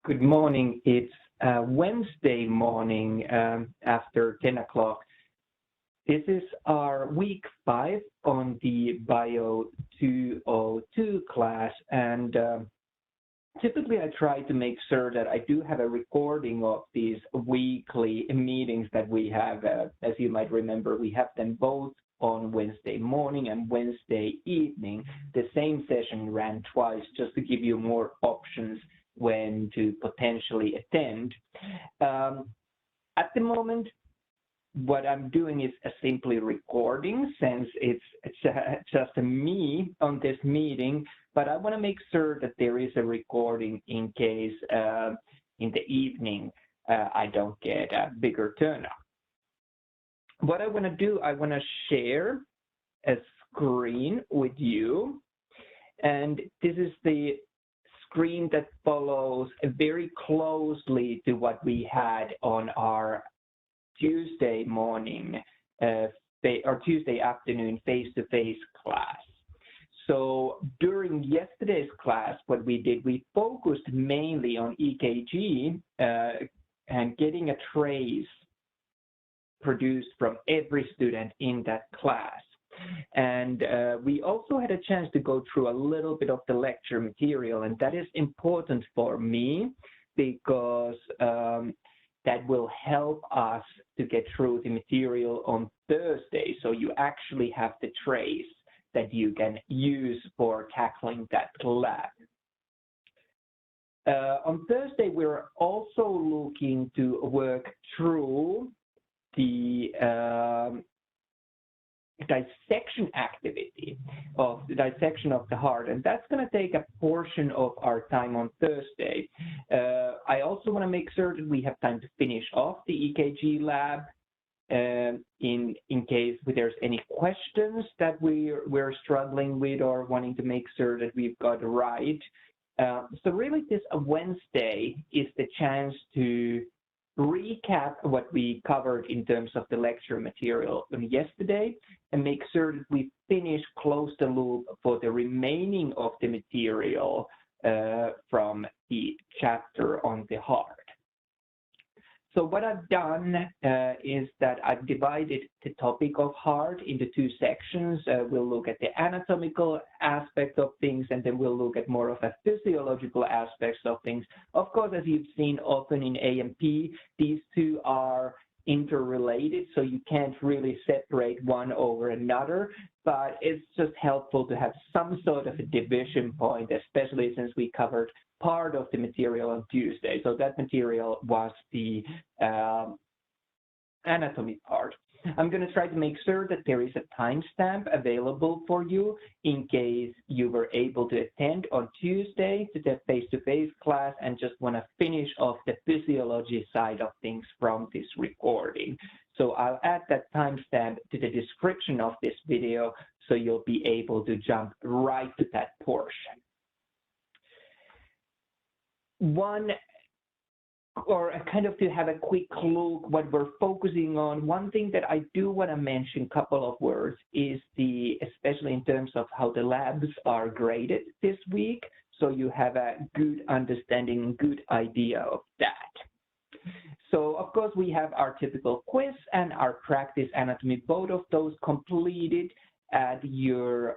Good morning. It's Wednesday morning after 10 o'clock. This is our week 5 on the BIO202 class, and typically I try to make sure that I do have a recording of these weekly meetings that we have. As you might remember, we have them both on Wednesday morning and Wednesday evening. The same session ran twice just to give you more options when to potentially attend. At the moment, what I'm doing is simply recording since it's just me on this meeting, but I want to make sure that there is a recording in case in the evening I don't get a bigger turnout. What I want to do, I want to share a screen with you, and this is the screen that follows very closely to what we had on our Tuesday morning or Tuesday afternoon face-to-face class. So during yesterday's class, what we did, we focused mainly on EKG and getting a trace produced from every student in that class. And we also had a chance to go through a little bit of the lecture material, and that is important for me because that will help us to get through the material on Thursday. So you actually have the trace that you can use for tackling that lab. On Thursday, we're also looking to work through the dissection activity of the dissection of the heart, and that's going to take a portion of our time on Thursday. I also want to make sure that we have time to finish off the EKG lab in case there's any questions that we're struggling with or wanting to make sure that we've got right. So really this Wednesday is the chance to recap what we covered in terms of the lecture material from yesterday and make sure that we finish close the loop for the remaining of the material from the chapter on the heart. So what I've done is that I've divided the topic of heart into 2 sections. We'll look at the anatomical aspect of things, and then we'll look at more of a physiological aspects of things. Of course, as you've seen often in A&P, these two are interrelated, so you can't really separate one over another, but it's just helpful to have some sort of a division point, especially since we covered part of the material on Tuesday. So that material was the anatomy part. I'm going to try to make sure that there is a timestamp available for you in case you were able to attend on Tuesday to the face-to-face class and just want to finish off the physiology side of things from this recording. So I'll add that timestamp to the description of this video so you'll be able to jump right to that portion. Kind of to have a quick look what we're focusing on, one thing that I do want to mention, a couple of words, is especially in terms of how the labs are graded this week, so you have a good understanding, good idea of that. So of course we have our typical quiz and our practice anatomy, both of those completed at your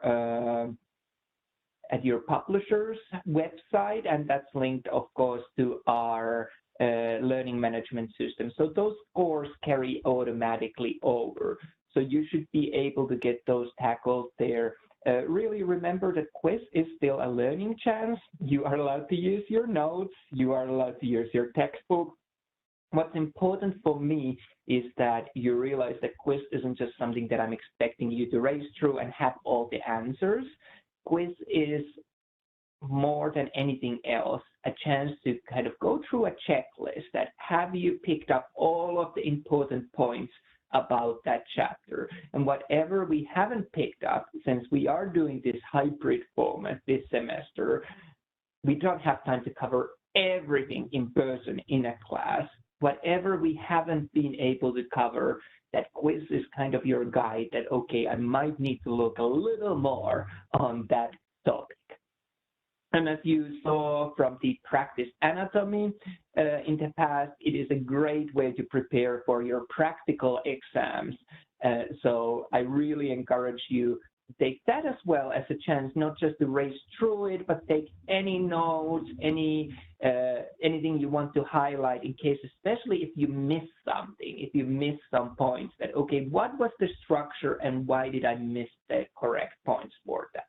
publisher's website, and that's linked, of course, to our learning management system. So those scores carry automatically over. So you should be able to get those tackled there. Really remember that quiz is still a learning chance. You are allowed to use your notes. You are allowed to use your textbook. What's important for me is that you realize that quiz isn't just something that I'm expecting you to race through and have all the answers. Quiz is more than anything else a chance to kind of go through a checklist that have you picked up all of the important points about that chapter. And whatever we haven't picked up, since we are doing this hybrid format this semester, we don't have time to cover everything in person in a class. Whatever we haven't been able to cover, that quiz is kind of your guide that, okay, I might need to look a little more on that topic. And as you saw from the practice anatomy in the past, it is a great way to prepare for your practical exams. So I really encourage you to take that as well as a chance, not just to race through it, but take any notes, anything you want to highlight in case, especially if you miss something, if you miss some points that, okay, what was the structure and why did I miss the correct points for that?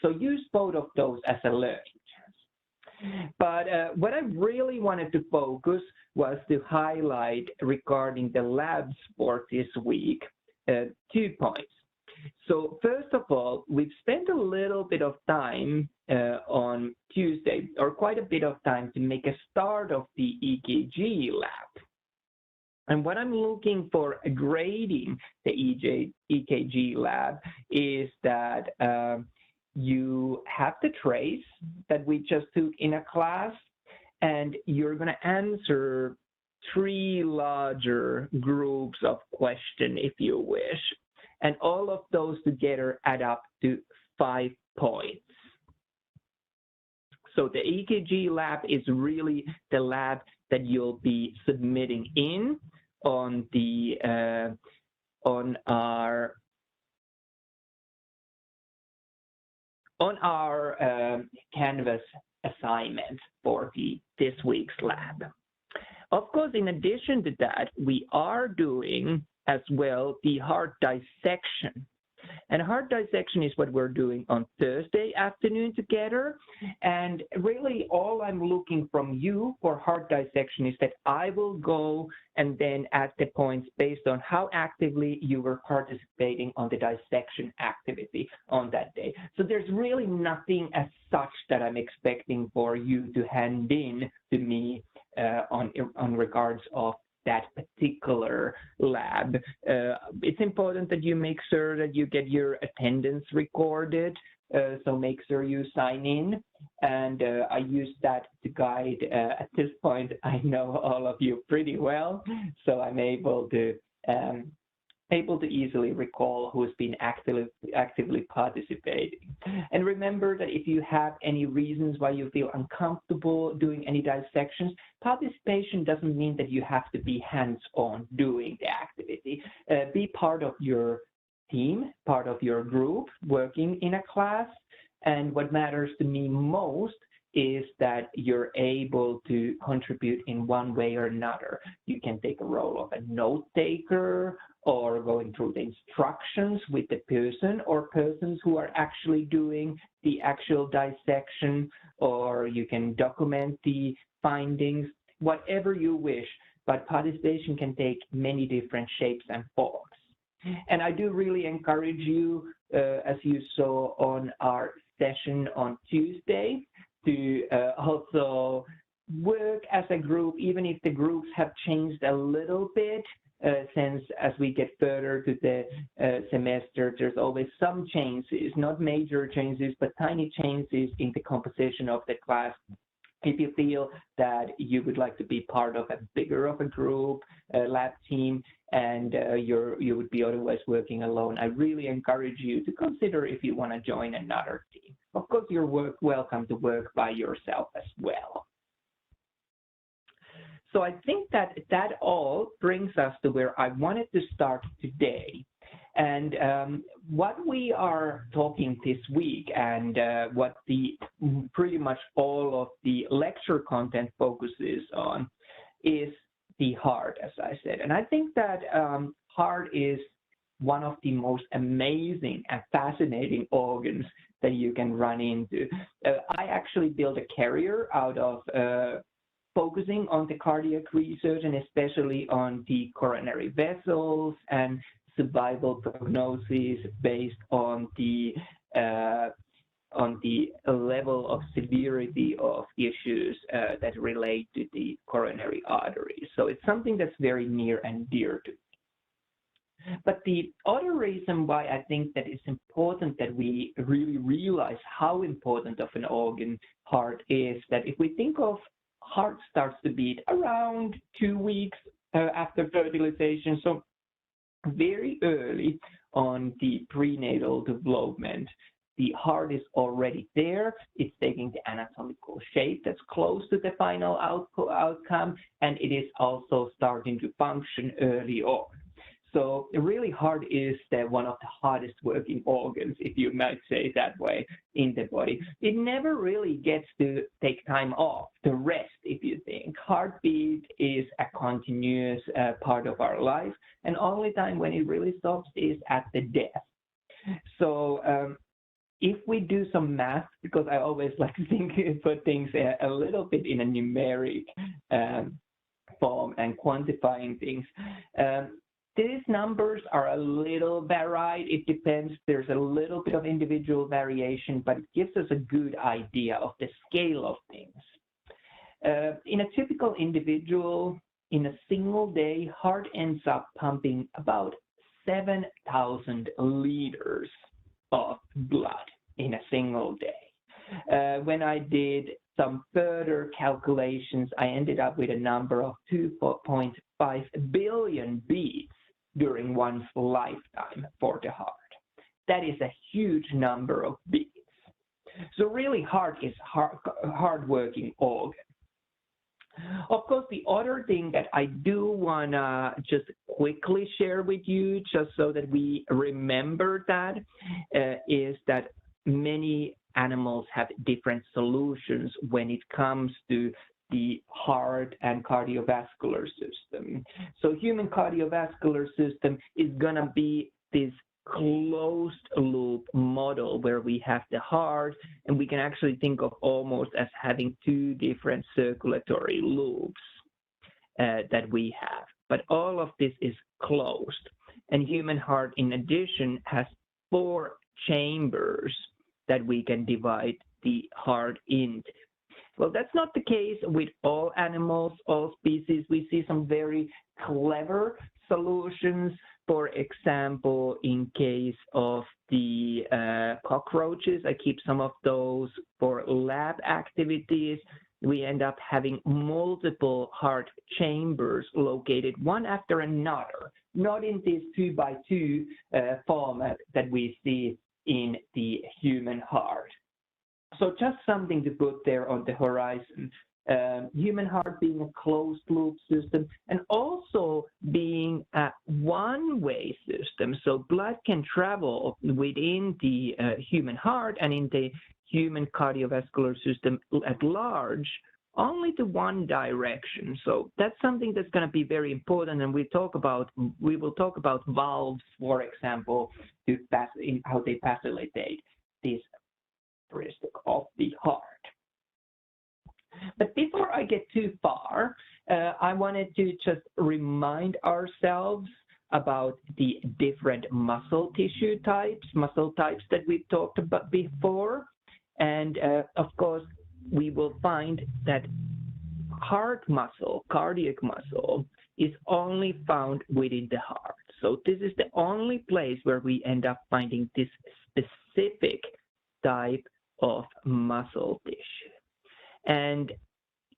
So use both of those as a learning chance. But what I really wanted to focus was to highlight regarding the labs for this week, 2 points. So first of all, we've spent a little bit of time on Tuesday, or quite a bit of time, to make a start of the EKG lab. And what I'm looking for grading the EKG lab is that you have the trace that we just took in a class, and you're going to answer 3 larger groups of questions if you wish. And all of those together add up to 5 points. So the EKG lab is really the lab that you'll be submitting in on the on our Canvas assignment for this week's lab. Of course, in addition to that, we are doing as well the heart dissection. And heart dissection is what we're doing on Thursday afternoon together. And really all I'm looking from you for heart dissection is that I will go and then add the points based on how actively you were participating on the dissection activity on that day. So there's really nothing as such that I'm expecting for you to hand in to me on regards of that particular lab. It's important that you make sure that you get your attendance recorded, so make sure you sign in. And I use that to guide. At this point, I know all of you pretty well, so I'm able to easily recall who's been actively participating. And remember that if you have any reasons why you feel uncomfortable doing any dissections, participation doesn't mean that you have to be hands-on doing the activity. Be part of your team, part of your group, working in a class. And what matters to me most is that you're able to contribute in one way or another. You can take a role of a note taker, or going through the instructions with the person or persons who are actually doing the actual dissection, or you can document the findings, whatever you wish, but participation can take many different shapes and forms. And I do really encourage you, as you saw on our session on Tuesday, to also work as a group, even if the groups have changed a little bit, since as we get further to the semester, there's always some changes, not major changes, but tiny changes in the composition of the class. If you feel that you would like to be part of a bigger of a group, lab team, and you would be otherwise working alone, I really encourage you to consider if you want to join another team. Of course, you're welcome to work by yourself as well. So I think that all brings us to where I wanted to start today. And what we are talking this week, and what pretty much all of the lecture content focuses on, is the heart, as I said. And I think that heart is one of the most amazing and fascinating organs that you can run into. I actually built a career out of focusing on the cardiac research, and especially on the coronary vessels and survival prognosis based on the level of severity of issues that relate to the coronary arteries. So it's something that's very near and dear to me. But the other reason why I think that it's important that we really realize how important of an organ heart is, that if we think of heart starts to beat around 2 weeks after fertilization, so very early on the prenatal development, the heart is already there. It's taking the anatomical shape that's close to the final outcome, and it is also starting to function early on. So really heart is one of the hardest working organs, if you might say that way, in the body. It never really gets to take time off, to rest, if you think. Heartbeat is a continuous part of our life, and only time when it really stops is at the death. So if we do some math, because I always like to put things a little bit in a numeric form and quantifying things, these numbers are a little varied. It depends. There's a little bit of individual variation, but it gives us a good idea of the scale of things. In a typical individual, in a single day, heart ends up pumping about 7,000 liters of blood in a single day. When I did some further calculations, I ended up with a number of 2.5 billion beats during one's lifetime for the heart. That is a huge number of beats. So really heart is hard-working organ. Of course, the other thing that I do want to just quickly share with you, just so that we remember that, is that many animals have different solutions when it comes to the heart and cardiovascular system. So human cardiovascular system is going to be this closed loop model where we have the heart, and we can actually think of almost as having two different circulatory loops that we have. But all of this is closed. And human heart, in addition, has 4 chambers that we can divide the heart into. Well, that's not the case with all animals, all species. We see some very clever solutions. For example, in case of the cockroaches, I keep some of those for lab activities. We end up having multiple heart chambers located one after another, not in this 2x2 format that we see in the human heart. So just something to put there on the horizon. Human heart being a closed loop system and also being a one-way system. So blood can travel within the human heart and in the human cardiovascular system at large only to one direction. So that's something that's going to be very important, and we will talk about valves, for example, in how they facilitate this characteristic of the heart. But before I get too far, I wanted to just remind ourselves about the different muscle tissue types, that we've talked about before. And of course, we will find that heart muscle, cardiac muscle, is only found within the heart. So this is the only place where we end up finding this specific type of muscle tissue. And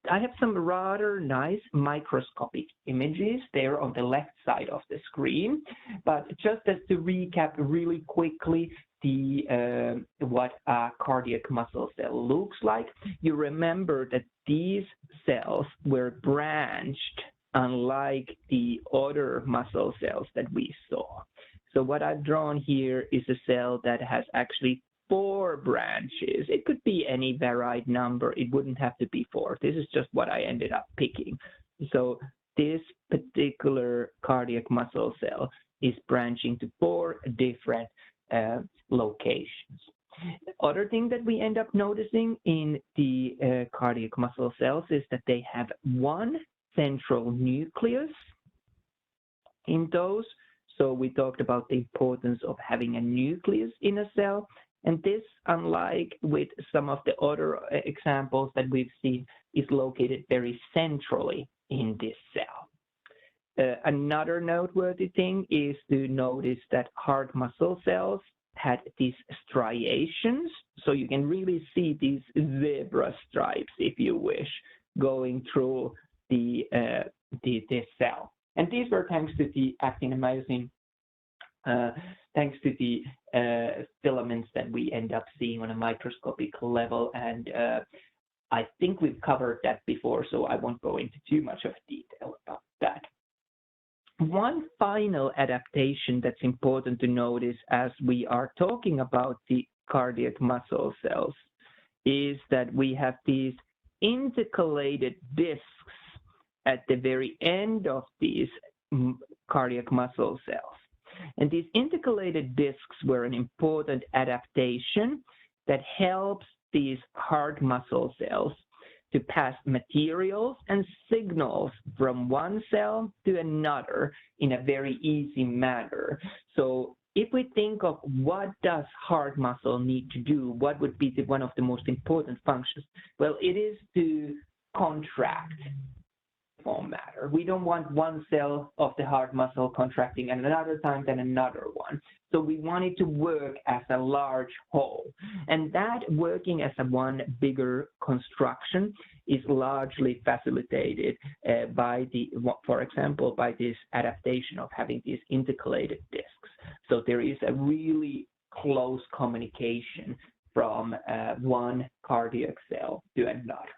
I have some rather nice microscopic images there on the left side of the screen. But just as to recap really quickly what a cardiac muscle cell looks like, you remember that these cells were branched, unlike the other muscle cells that we saw. So what I've drawn here is a cell that has actually 4 branches. It could be any varied number. It wouldn't have to be 4. This is just what I ended up picking. So this particular cardiac muscle cell is branching to 4 different locations. The other thing that we end up noticing in the cardiac muscle cells is that they have one central nucleus in those. So we talked about the importance of having a nucleus in a cell. And this, unlike with some of the other examples that we've seen, is located very centrally in this cell. Another noteworthy thing is to notice that heart muscle cells had these striations. So you can really see these zebra stripes, if you wish, going through this cell. And these were thanks to the actin-myosin thanks to the filaments that we end up seeing on a microscopic level. And I think we've covered that before, so I won't go into too much of detail about that. One final adaptation that's important to notice as we are talking about the cardiac muscle cells is that we have these intercalated discs at the very end of these cardiac muscle cells. And these intercalated discs were an important adaptation that helps these heart muscle cells to pass materials and signals from one cell to another in a very easy manner. So if we think of what does heart muscle need to do, what would be one of the most important functions? Well, it is to contract form matter. We don't want one cell of the heart muscle contracting at another time than another one. So we want it to work as a large whole. And that working as a one bigger construction is largely facilitated by for example, by this adaptation of having these intercalated discs. So there is a really close communication from one cardiac cell to another.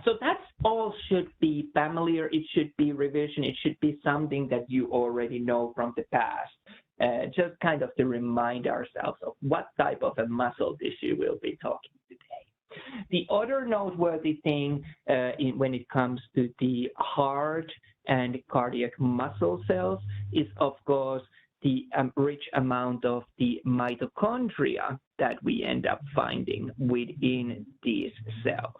So that's all should be familiar. It should be revision. It should be something that you already know from the past, just kind of to remind ourselves of what type of a muscle tissue we'll be talking today. The other noteworthy thing when it comes to the heart and cardiac muscle cells is, of course, the rich amount of the mitochondria that we end up finding within these cells.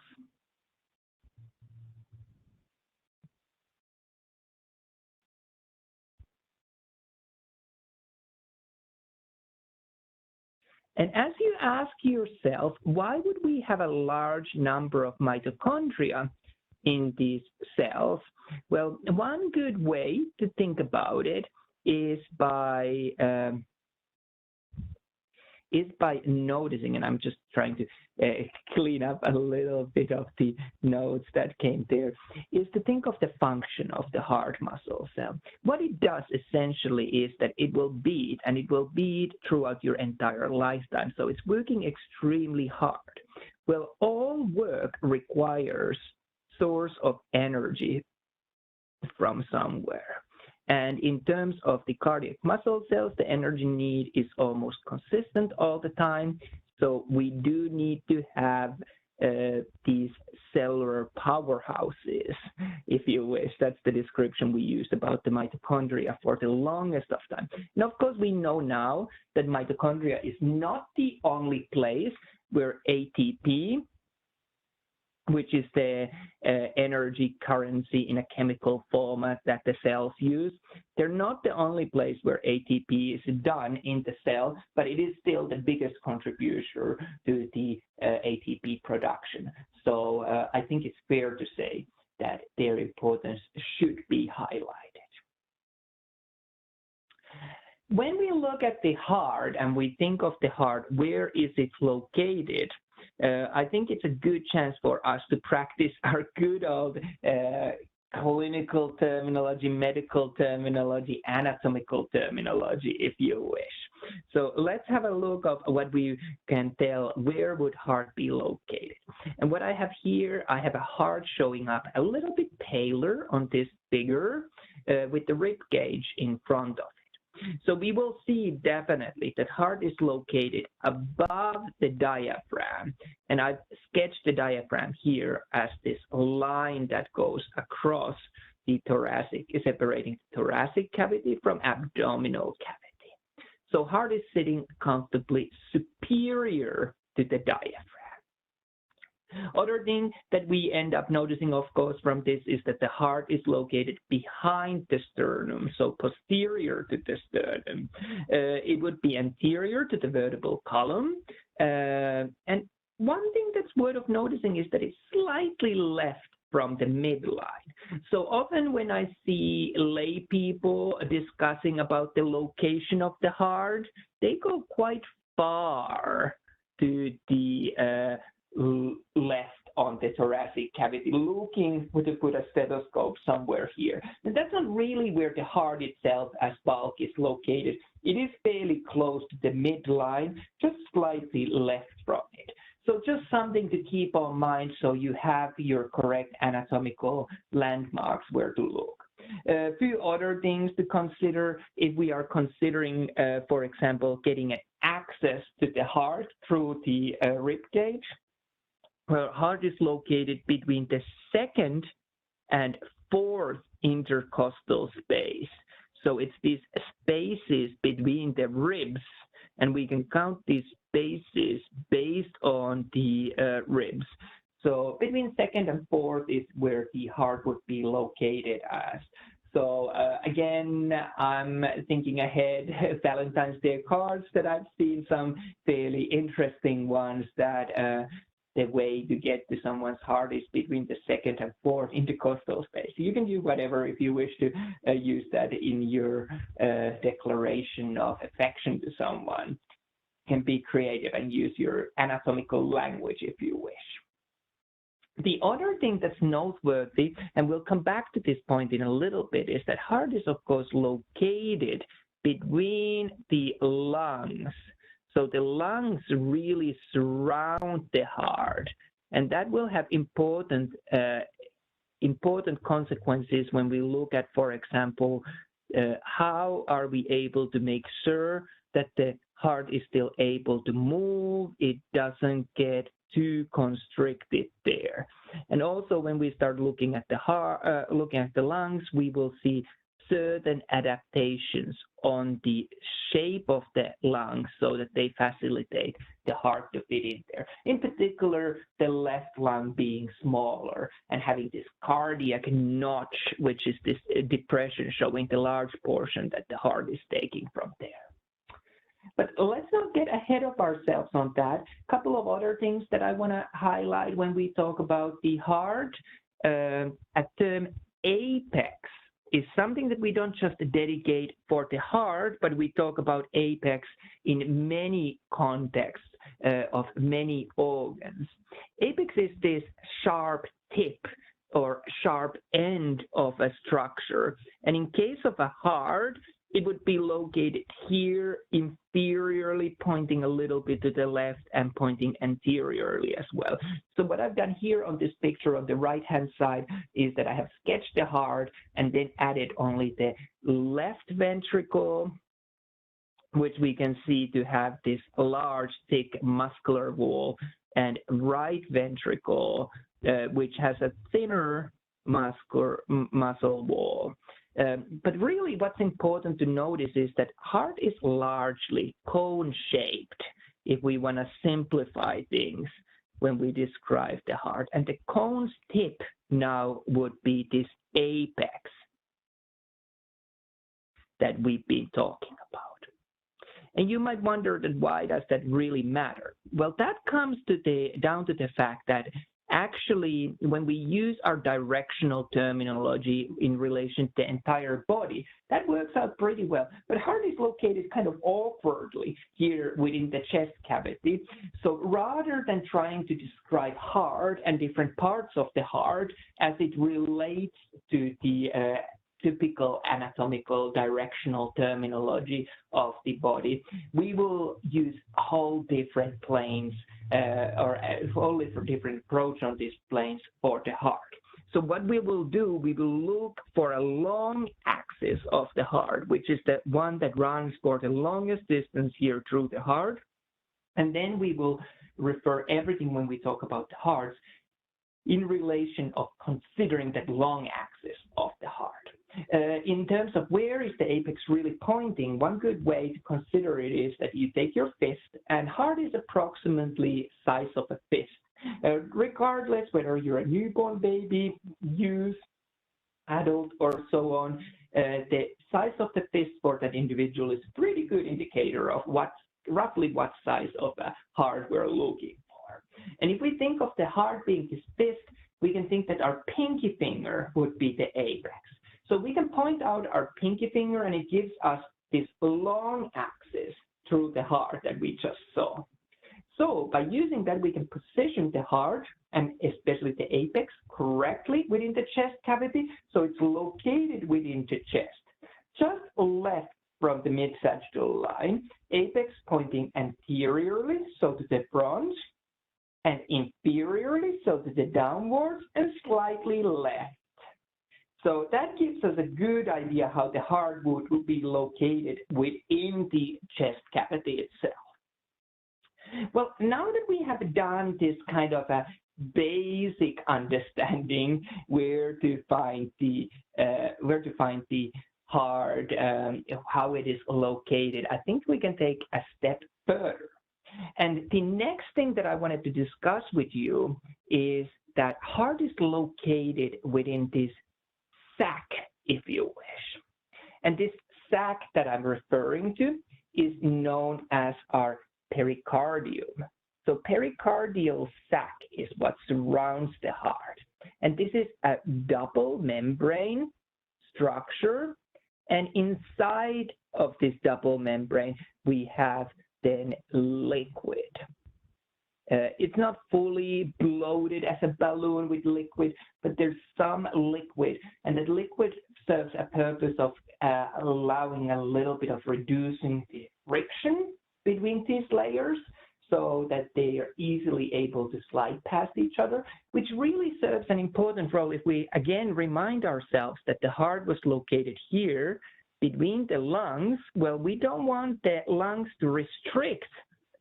And as you ask yourself, why would we have a large number of mitochondria in these cells? Well, one good way to think about it is by noticing, and I'm just trying to clean up a little bit of the notes that came there, is to think of the function of the heart muscle cell. What it does essentially is that it will beat, and it will beat throughout your entire lifetime. So it's working extremely hard. Well, all work requires source of energy from somewhere. And in terms of the cardiac muscle cells, the energy need is almost consistent all the time. So we do need to have these cellular powerhouses, if you wish. That's the description we used about the mitochondria for the longest of time. And of course, we know now that mitochondria is not the only place where ATP, which is the energy currency in a chemical format that the cells use. They're not the only place where ATP is done in the cell, but it is still the biggest contributor to the ATP production. So I think it's fair to say that their importance should be highlighted. When we look at the heart and we think of the heart, where is it located? I think it's a good chance for us to practice our good old clinical terminology, medical terminology, anatomical terminology, if you wish. So let's have a look of what we can tell, where would heart be located. And what I have here, I have a heart showing up a little bit paler on this figure with the rib cage in front of it. So we will see definitely that heart is located above the diaphragm. And I've sketched the diaphragm here as this line that goes across the thoracic, separating the thoracic cavity from abdominal cavity. So heart is sitting comfortably superior to the diaphragm. Other thing that we end up noticing, of course, from this is that the heart is located behind the sternum, so posterior to the sternum. It would be anterior to the vertebral column. And one thing that's worth noticing is that it's slightly left from the midline. So often when I see lay people discussing about the location of the heart, they go quite far to the left on the thoracic cavity, looking to put a stethoscope somewhere here. And that's not really where the heart itself as bulk is located. It is fairly close to the midline, just slightly left from it. So just something to keep on mind so you have your correct anatomical landmarks where to look. A few other things to consider if we are considering, for example, getting access to the heart through the rib cage. Well, heart is located between the second and fourth intercostal space. So it's these spaces between the ribs, and we can count these spaces based on the ribs. So between second and fourth is where the heart would be located as. So again, I'm thinking ahead, Valentine's Day cards that I've seen some fairly interesting ones that the way to get to someone's heart is between the second and fourth intercostal space. You can do whatever if you wish to use that in your declaration of affection to someone. Can be creative and use your anatomical language if you wish. The other thing that's noteworthy, and we'll come back to this point in a little bit, is that heart is, of course, located between the lungs. So the lungs really surround the heart, and that will have important consequences when we look at, for example, how are we able to make sure that the heart is still able to move, it doesn't get too constricted there. And also when we start looking at the heart, looking at the lungs, we will see certain adaptations on the shape of the lungs so that they facilitate the heart to fit in there. In particular, the left lung being smaller and having this cardiac notch, which is this depression showing the large portion that the heart is taking from there. But let's not get ahead of ourselves on that. A couple of other things that I want to highlight when we talk about the heart. A term apex is something that we don't just dedicate for the heart, but we talk about apex in many contexts of many organs. Apex is this sharp tip or sharp end of a structure. And in case of a heart, it would be located here inferiorly, pointing a little bit to the left and pointing anteriorly as well. So what I've done here on this picture on the right-hand side is that I have sketched the heart and then added only the left ventricle, which we can see to have this large, thick muscular wall, and right ventricle, which has a thinner muscle wall. But really what's important to notice is that heart is largely cone-shaped if we want to simplify things when we describe the heart. And the cone's tip now would be this apex that we've been talking about. And you might wonder that why does that really matter? Well, that comes down to the fact that actually, when we use our directional terminology in relation to the entire body, that works out pretty well. But heart is located kind of awkwardly here within the chest cavity. So rather than trying to describe heart and different parts of the heart as it relates to the typical anatomical directional terminology of the body, we will use whole different planes or a whole different approach on these planes for the heart. So what we will do, we will look for a long axis of the heart, which is the one that runs for the longest distance here through the heart. And then we will refer everything when we talk about the hearts in relation of considering that long axis of the heart. In terms of where is the apex really pointing, one good way to consider it is that you take your fist, and heart is approximately size of a fist. Regardless whether you're a newborn baby, youth, adult, or so on, the size of the fist for that individual is a pretty good indicator of roughly what size of a heart we're looking for. And if we think of the heart being this fist, we can think that our pinky finger would be the apex. So we can point out our pinky finger, and it gives us this long axis through the heart that we just saw. So by using that, we can position the heart and especially the apex correctly within the chest cavity. So it's located within the chest, just left from the mid-sagittal line, apex pointing anteriorly, so to the front, and inferiorly, so to the downwards, and slightly left. So that gives us a good idea how the heart would be located within the chest cavity itself. Well, now that we have done this kind of a basic understanding where to find the heart, how it is located, I think we can take a step further. And the next thing that I wanted to discuss with you is that heart is located within this sac, if you wish. And this sac that I'm referring to is known as our pericardium. So pericardial sac is what surrounds the heart. And this is a double membrane structure. And inside of this double membrane, we have then liquid. It's not fully bloated as a balloon with liquid, but there's some liquid, and the liquid serves a purpose of allowing a little bit of reducing the friction between these layers so that they are easily able to slide past each other, which really serves an important role if we again remind ourselves that the heart was located here between the lungs. Well, we don't want the lungs to restrict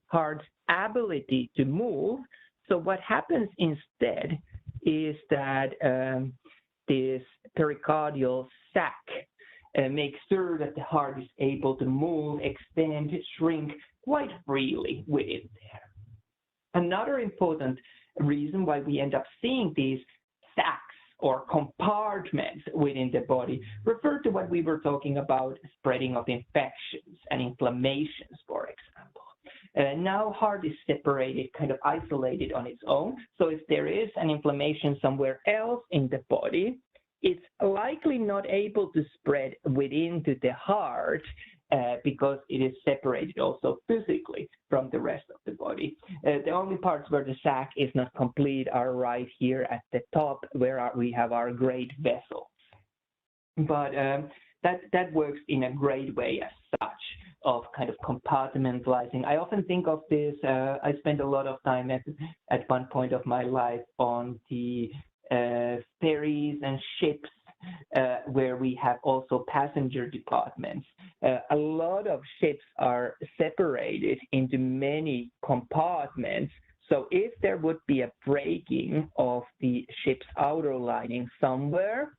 heart's ability to move. So what happens instead is that this pericardial sac makes sure that the heart is able to move, extend, shrink quite freely within there. Another important reason why we end up seeing these sacs or compartments within the body refer to what we were talking about, spreading of infections and inflammations, for example. Now heart is separated, kind of isolated on its own. So if there is an inflammation somewhere else in the body, it's likely not able to spread within to the heart because it is separated also physically from the rest of the body. The only parts where the sac is not complete are right here at the top where we have our great vessels. But that works in a great way as such, of kind of compartmentalizing. I often think of this, I spent a lot of time at one point of my life on the ferries and ships where we have also passenger departments. A lot of ships are separated into many compartments. So if there would be a breaking of the ship's outer lining somewhere,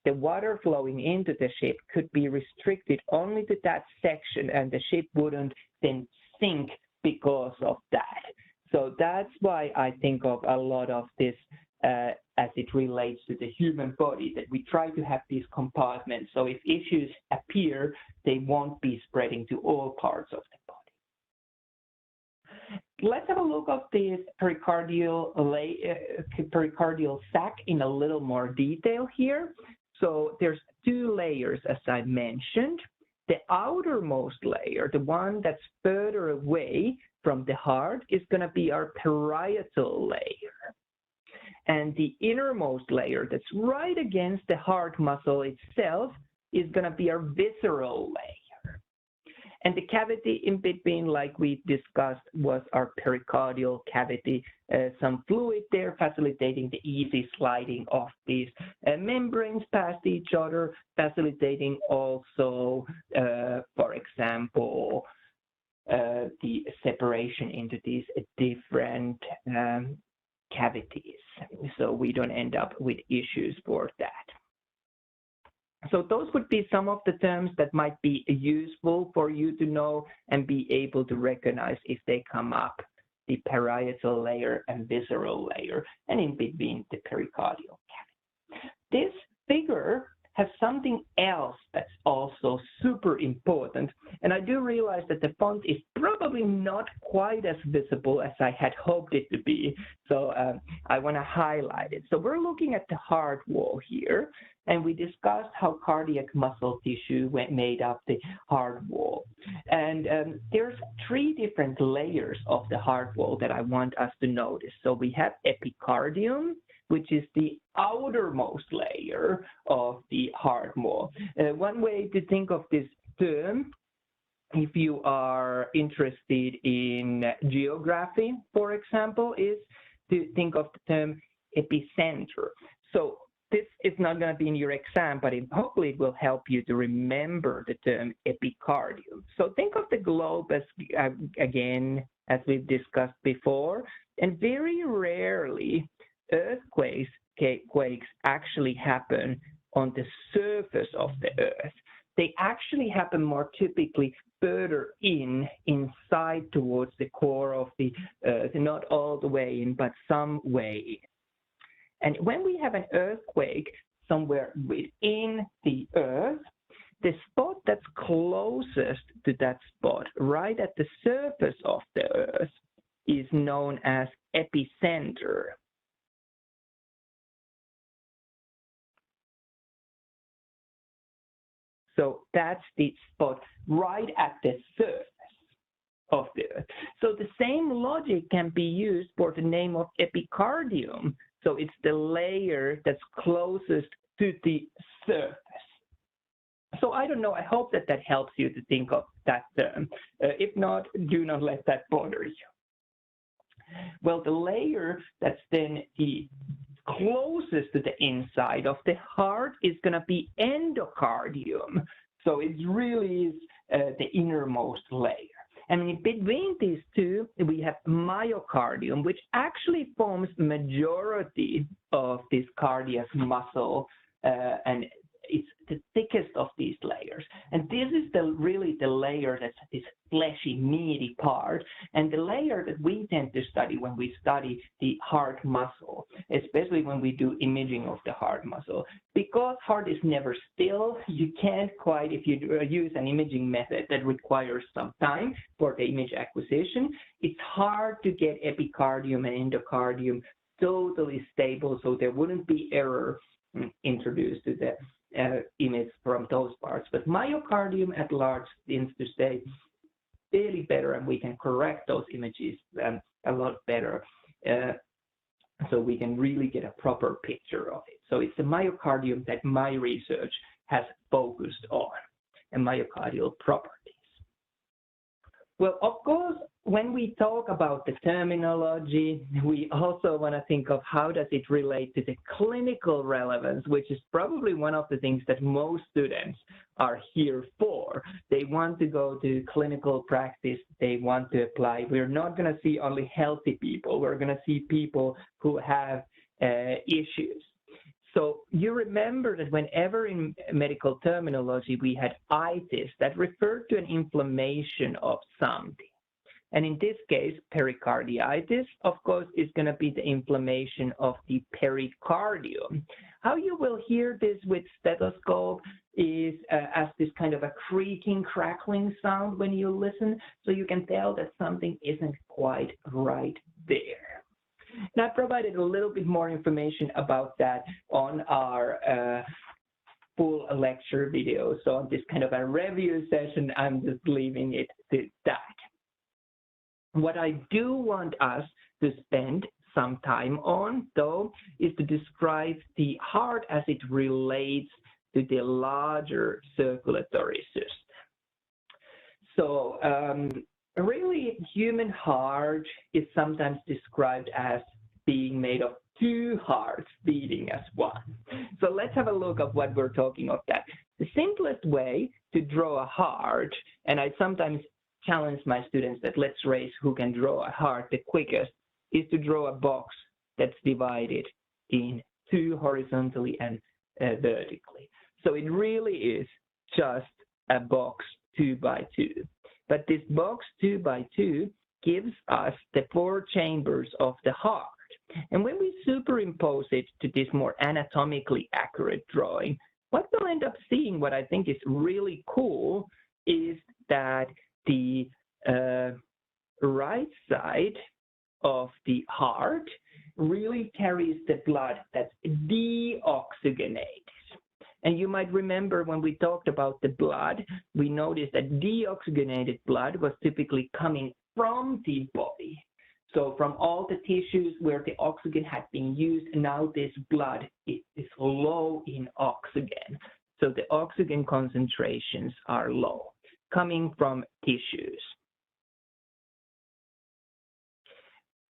the water flowing into the ship could be restricted only to that section, and the ship wouldn't then sink because of that. So that's why I think of a lot of this as it relates to the human body, that we try to have these compartments. So if issues appear, they won't be spreading to all parts of the body. Let's have a look at this pericardial sac in a little more detail here. So there's two layers, as I mentioned. The outermost layer, the one that's further away from the heart, is going to be our parietal layer. And the innermost layer that's right against the heart muscle itself is going to be our visceral layer. And the cavity in between, like we discussed, was our pericardial cavity. Some fluid there facilitating the easy sliding of these membranes past each other, facilitating also, for example, the separation into these different cavities, so we don't end up with issues for that. So those would be some of the terms that might be useful for you to know and be able to recognize if they come up: the parietal layer and visceral layer, and in between the pericardial cavity. This figure has something else that's also super important, and I do realize that the font is probably not quite as visible as I had hoped it to be. So I want to highlight it. So we're looking at the heart wall here, and we discussed how cardiac muscle tissue made up the heart wall. And there's 3 different layers of the heart wall that I want us to notice. So we have epicardium, which is the outermost layer of the heart wall. One way to think of this term, if you are interested in geography, for example, is to think of the term epicenter. So this is not going to be in your exam, but hopefully it will help you to remember the term epicardium. So think of the globe as, again, as we've discussed before, and very rarely earthquakes actually happen on the surface of the earth. They actually happen more typically further inside towards the core of the earth, not all the way in, but some way in. And when we have an earthquake somewhere within the earth, the spot that's closest to that spot, right at the surface of the earth, is known as epicenter. So that's the spot right at the surface of the earth. So the same logic can be used for the name of epicardium. So it's the layer that's closest to the surface. So I don't know, I hope that that helps you to think of that term. If not, do not let that bother you. Well, the layer that's then the closest to the inside of the heart is going to be endocardium. So it really is the innermost layer. And in between these two, we have myocardium, which actually forms majority of this cardiac muscle, and it's the thickest of these layers. And this is really the layer that's this fleshy, meaty part, and the layer that we tend to study when we study the heart muscle, especially when we do imaging of the heart muscle. Because heart is never still, you can't quite, if you use an imaging method that requires some time for the image acquisition, it's hard to get epicardium and endocardium totally stable, so there wouldn't be error introduced to the image from those parts. But myocardium at large tends to stay fairly better, and we can correct those images a lot better, so we can really get a proper picture of it. So it's the myocardium that my research has focused on, and myocardial properties. Well, of course, when we talk about the terminology, we also want to think of how does it relate to the clinical relevance, which is probably one of the things that most students are here for. They want to go to clinical practice. They want to apply. We're not going to see only healthy people. We're going to see people who have issues. So you remember that whenever in medical terminology we had itis, that referred to an inflammation of something. And in this case, pericarditis, of course, is going to be the inflammation of the pericardium. How you will hear this with stethoscope is as this kind of a creaking, crackling sound when you listen, so you can tell that something isn't quite right there. And I provided a little bit more information about that on our full lecture video. So on this kind of a review session, I'm just leaving it to that. What I do want us to spend some time on, though, is to describe the heart as it relates to the larger circulatory system. So really, human heart is sometimes described as being made of 2 hearts beating as one. So let's have a look at what we're talking of that. The simplest way to draw a heart, and I sometimes challenge my students that let's race who can draw a heart the quickest, is to draw a box that's divided in 2 horizontally and vertically. So it really is just a box 2 by 2. But this box 2 by 2 gives us the 4 chambers of the heart. And when we superimpose it to this more anatomically accurate drawing, what we'll end up seeing, what I think is really cool, is that the right side of the heart really carries the blood that's deoxygenated. And you might remember when we talked about the blood, we noticed that deoxygenated blood was typically coming from the body. So from all the tissues where the oxygen had been used, now this blood is low in oxygen. So the oxygen concentrations are low, coming from tissues.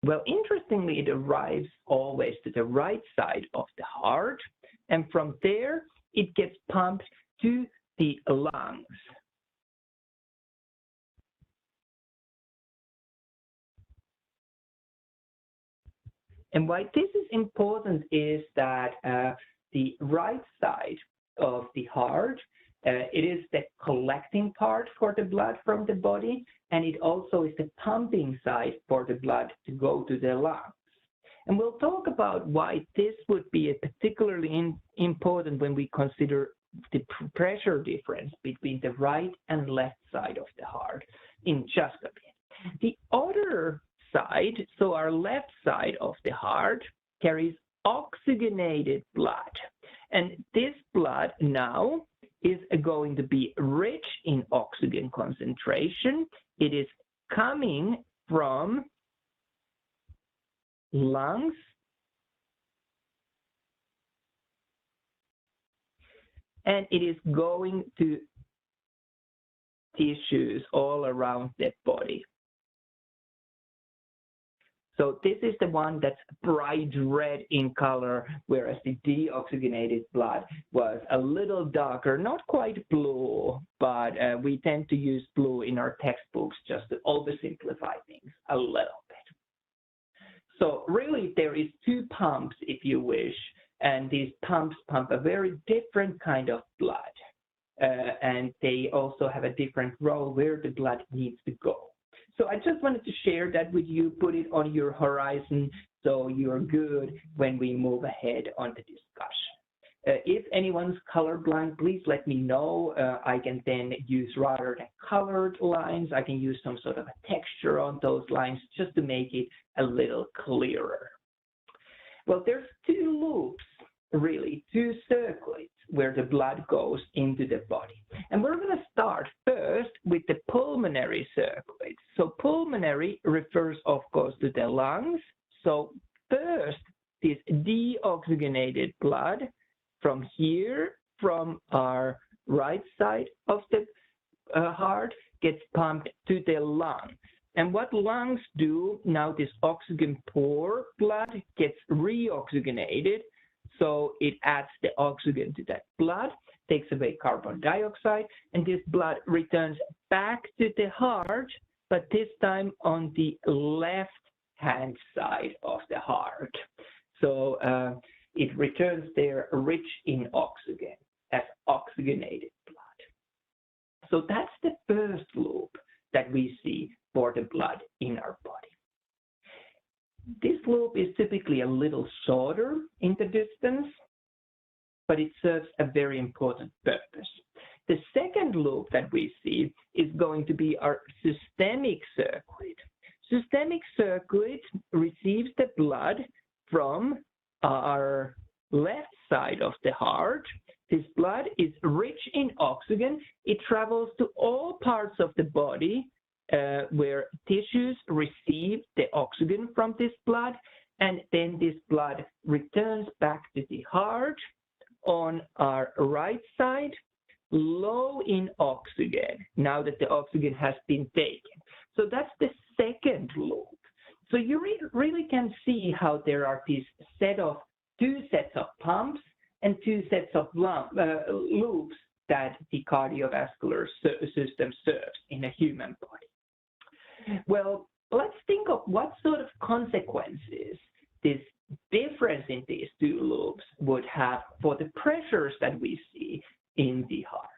Well, interestingly, it arrives always to the right side of the heart, and from there, it gets pumped to the lungs. And why this is important is that the right side of the heart, it is the collecting part for the blood from the body, and it also is the pumping side for the blood to go to the lungs. And we'll talk about why this would be particularly important when we consider the pressure difference between the right and left side of the heart in just a bit. The other side, so our left side of the heart, carries oxygenated blood. And this blood now is going to be rich in oxygen concentration. It is coming from lungs and it is going to tissues all around the body. So this is the one that's bright red in color, whereas the deoxygenated blood was a little darker, not quite blue, but we tend to use blue in our textbooks just to oversimplify things a little bit. So really there is two pumps, if you wish, and these pumps pump a very different kind of blood. And they also have a different role where the blood needs to go. So I just wanted to share that with you, put it on your horizon so you're good when we move ahead on the discussion. If anyone's colorblind, please let me know. I can then use rather than colored lines, I can use some sort of a texture on those lines just to make it a little clearer. Well, there's two loops, really, two circuits where the blood goes into the body. And we're going to start first with the pulmonary circuit. So pulmonary refers, of course, to the lungs. So first, this deoxygenated blood from here, from our right side of the heart, gets pumped to the lungs. And what lungs do, now this oxygen poor blood gets reoxygenated. So it adds the oxygen to that blood, takes away carbon dioxide, and this blood returns back to the heart, but this time on the left-hand side of the heart. So it returns there rich in oxygen, as oxygenated blood. So that's the first loop that we see for the blood in our body. This loop is typically a little shorter in the distance, but it serves a very important purpose. The second loop that we see is going to be our systemic circuit. Systemic circuit receives the blood from our left side of the heart. This blood is rich in oxygen. It travels to all parts of the body where tissues receive the oxygen from this blood, and then this blood returns back to the heart on our right side, low in oxygen, now that the oxygen has been taken. So that's the second loop. So you really can see how there are these two sets of pumps and two sets of loops that the cardiovascular system serves in a human body. Well, let's think of what sort of consequences this difference in these two loops would have for the pressures that we see in the heart.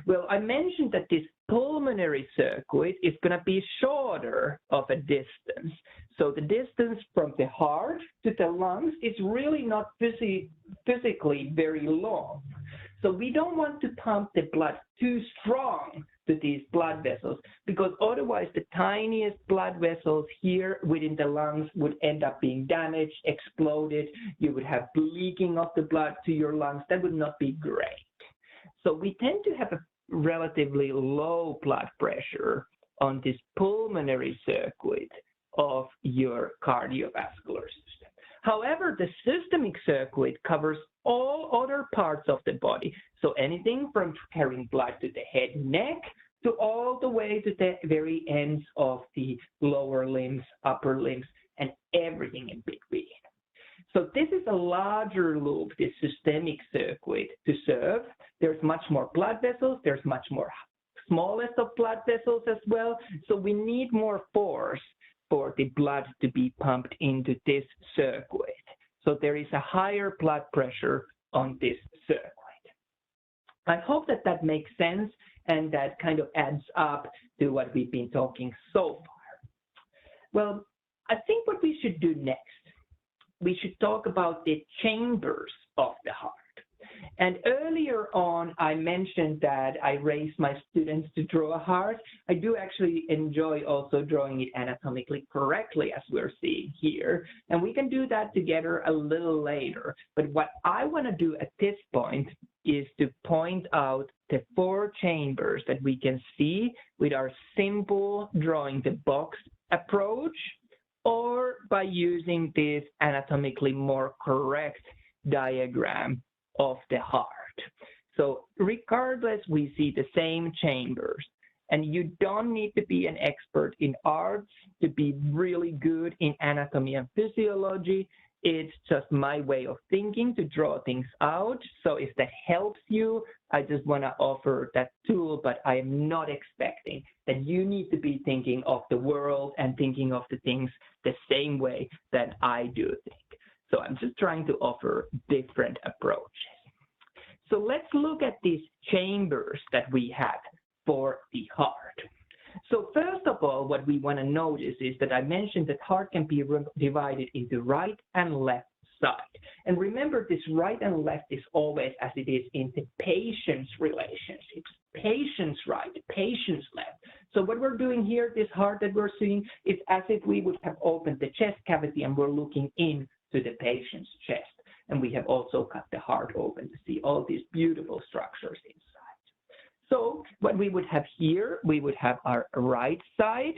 Well, I mentioned that this pulmonary circuit is going to be shorter of a distance. So the distance from the heart to the lungs is really not physically very long. So we don't want to pump the blood too strong to these blood vessels, because otherwise the tiniest blood vessels here within the lungs would end up being damaged, exploded. You would have leaking of the blood to your lungs. That would not be great. So we tend to have a relatively low blood pressure on this pulmonary circuit of your cardiovascular system. However, the systemic circuit covers all other parts of the body. So anything from carrying blood to the head, neck, to all the way to the very ends of the lower limbs, upper limbs, and everything in between. So this is a larger loop, this systemic circuit, to serve. There's much more blood vessels. There's much more smallest of blood vessels as well. So we need more force for the blood to be pumped into this circuit. So there is a higher blood pressure on this circuit. I hope that that makes sense and that kind of adds up to what we've been talking so far. Well, I think what we should do next, we should talk about the chambers of the heart. And earlier on, I mentioned that I raised my students to draw a heart. I do actually enjoy also drawing it anatomically correctly, as we're seeing here. And we can do that together a little later. But what I want to do at this point is to point out the 4 chambers that we can see with our simple drawing the box approach, or by using this anatomically more correct diagram of the heart. So regardless, we see the same chambers, and you don't need to be an expert in arts to be really good in anatomy and physiology. It's just my way of thinking to draw things out. So if that helps you, I just want to offer that tool, but I am not expecting that you need to be thinking of the world and thinking of the things the same way that I do think. So I'm just trying to offer different approaches. So let's look at these chambers that we have for the heart. So first of all, what we want to notice is that I mentioned that heart can be divided into right and left side. And remember, this right and left is always as it is in the patient's relationships. Patient's right, patient's left. So what we're doing here, this heart that we're seeing, is as if we would have opened the chest cavity and we're looking into the patient's chest. And we have also cut the heart open to see all these beautiful structures inside. So what we would have here, we would have our right side,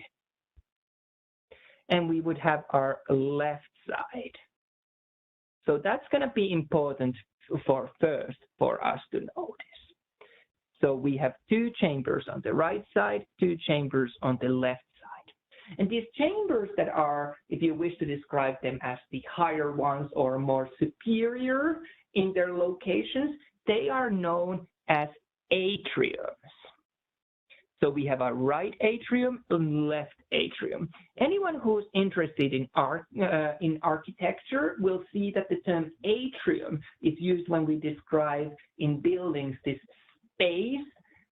and we would have our left side. So that's going to be important for us to notice. So we have 2 chambers on the right side, 2 chambers on the left side. And these chambers that are, if you wish to describe them as the higher ones or more superior in their locations, they are known as atriums. So we have our right atrium and left atrium. Anyone who's interested in architecture will see that the term atrium is used when we describe in buildings this space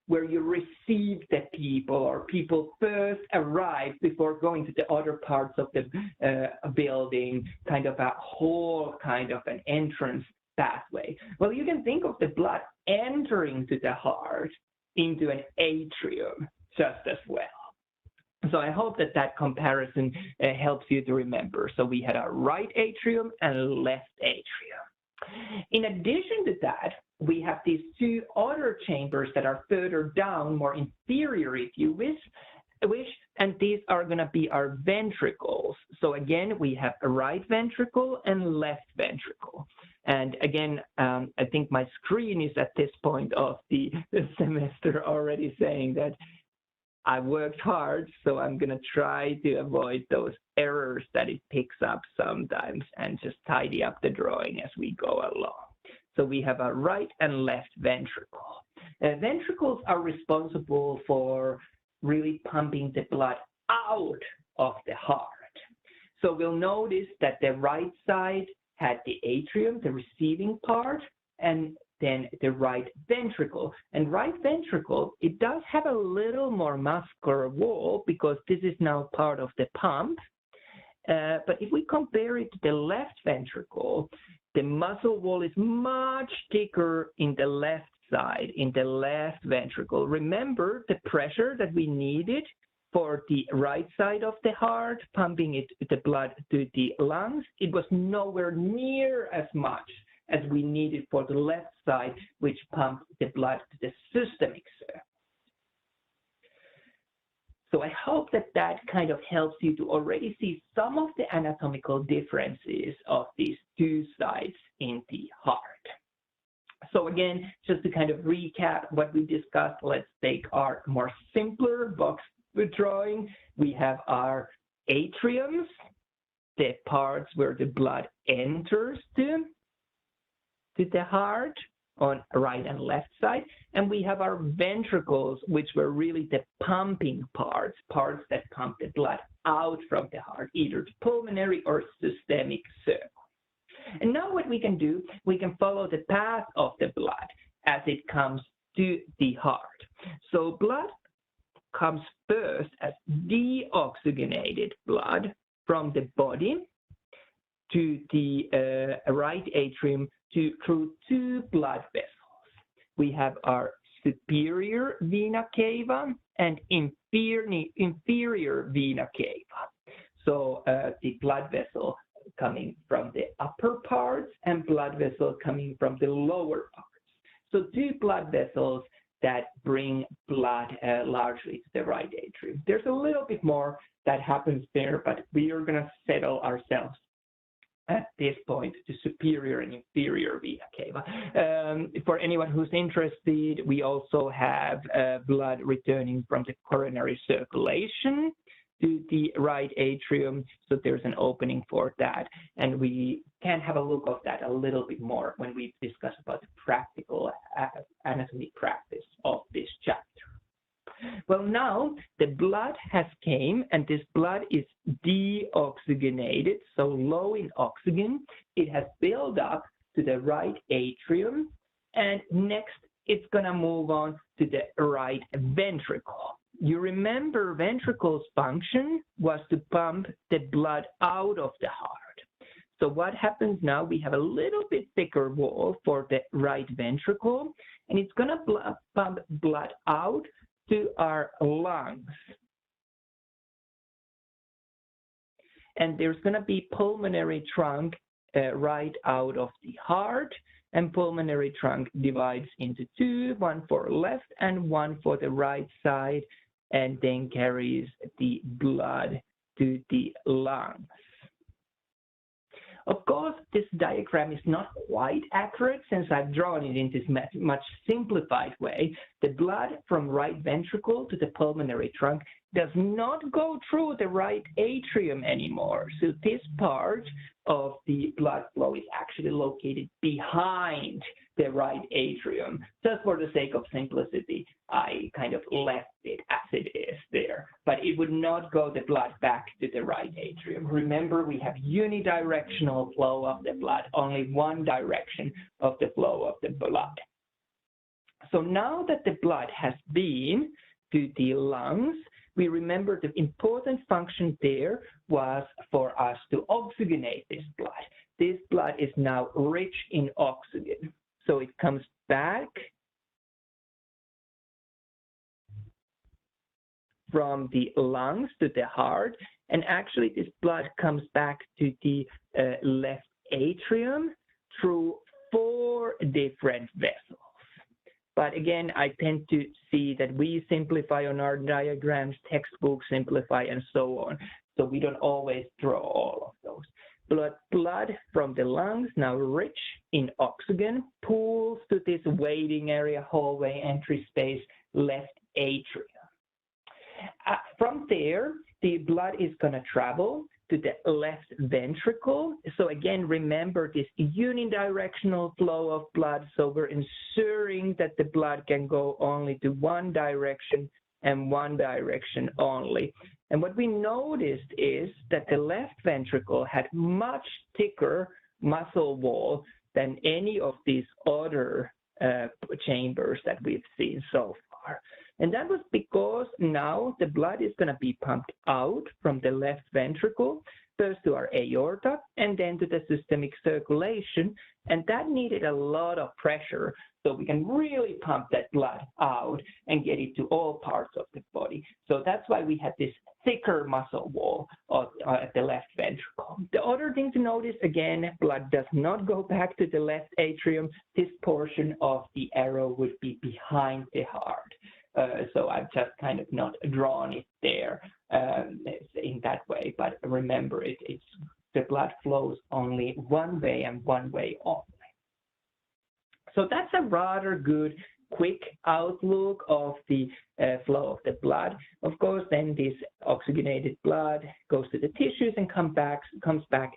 where you receive the people, or people first arrive before going to the other parts of the building, kind of a whole kind of an entrance pathway. Well, you can think of the blood entering to the heart into an atrium just as well. So I hope that that comparison helps you to remember. So we had our right atrium and left atrium. In addition to that, we have these 2 other chambers that are further down, more inferior if you wish, and these are going to be our ventricles. So again, we have a right ventricle and left ventricle. And again, I think my screen is at this point of the semester already saying that I worked hard, so I'm going to try to avoid those errors that it picks up sometimes and just tidy up the drawing as we go along. So we have a right and left ventricle. Ventricles are responsible for really pumping the blood out of the heart. So we'll notice that the right side had the atrium, the receiving part, and then the right ventricle. And right ventricle, it does have a little more muscular wall because this is now part of the pump. But if we compare it to the left ventricle, the muscle wall is much thicker in the left side, in the left ventricle. Remember the pressure that we needed for the right side of the heart, pumping the blood to the lungs? It was nowhere near as much as we needed for the left side, which pumped the blood to the systemic circuit. So I hope that that kind of helps you to already see some of the anatomical differences of these two sides in the heart. So again, just to kind of recap what we discussed, let's take our more simpler box drawing. We have our atriums, the parts where the blood enters to the heart on right and left side, and we have our ventricles, which were really the pumping parts that pump the blood out from the heart, either to pulmonary or systemic circle. And now what we can do, we can follow the path of the blood as it comes to the heart. So blood comes first as deoxygenated blood from the body to the right atrium through two blood vessels. We have our superior vena cava and inferior vena cava. So the blood vessel coming from the upper parts and blood vessel coming from the lower parts. So two blood vessels that bring blood largely to the right atrium. There's a little bit more that happens there, but we are going to settle ourselves at this point to superior and inferior vena cava. For anyone who's interested, we also have blood returning from the coronary circulation to the right atrium, so there's an opening for that, and we can have a look at that a little bit more when we discuss about the practical anatomy practice of this chapter. Well, now the blood has came, and this blood is deoxygenated, so low in oxygen. It has built up to the right atrium, and next it's going to move on to the right ventricle. You remember ventricle's function was to pump the blood out of the heart. So what happens now, we have a little bit thicker wall for the right ventricle, and it's going to pump blood out to our lungs. And there's going to be pulmonary trunk right out of the heart, and pulmonary trunk divides into two, one for left and one for the right side, and then carries the blood to the lungs. Of course, this diagram is not quite accurate since I've drawn it in this much simplified way. The blood from right ventricle to the pulmonary trunk does not go through the right atrium anymore. So this part of the blood flow is actually located behind the right atrium. Just for the sake of simplicity, I kind of left it as it is there, but it would not go the blood back to the right atrium. Remember, we have unidirectional flow of the blood, only one direction of the flow of the blood. So now that the blood has been to the lungs, we remember the important function there was for us to oxygenate this blood. This blood is now rich in oxygen. So it comes back from the lungs to the heart, and actually this blood comes back to the left atrium through 4 different vessels. But again, I tend to see that we simplify on our diagrams, textbooks simplify, and so on. So we don't always draw all of those. Blood from the lungs, now rich in oxygen, pools to this waiting area, hallway, entry space, left atrium. From there, the blood is going to travel to the left ventricle. So again, remember this unidirectional flow of blood. So we're ensuring that the blood can go only to one direction and one direction only. And what we noticed is that the left ventricle had much thicker muscle wall than any of these other chambers that we've seen so far. And that was because now the blood is going to be pumped out from the left ventricle, first to our aorta, and then to the systemic circulation. And that needed a lot of pressure so we can really pump that blood out and get it to all parts of the body. So that's why we had this thicker muscle wall at the left ventricle. The other thing to notice, again, blood does not go back to the left atrium. This portion of the arrow would be behind the heart. So I've just kind of not drawn it there in that way, but remember, the blood flows only one way and one way only. So that's a rather good quick outlook of the flow of the blood. Of course, then this oxygenated blood goes to the tissues and comes back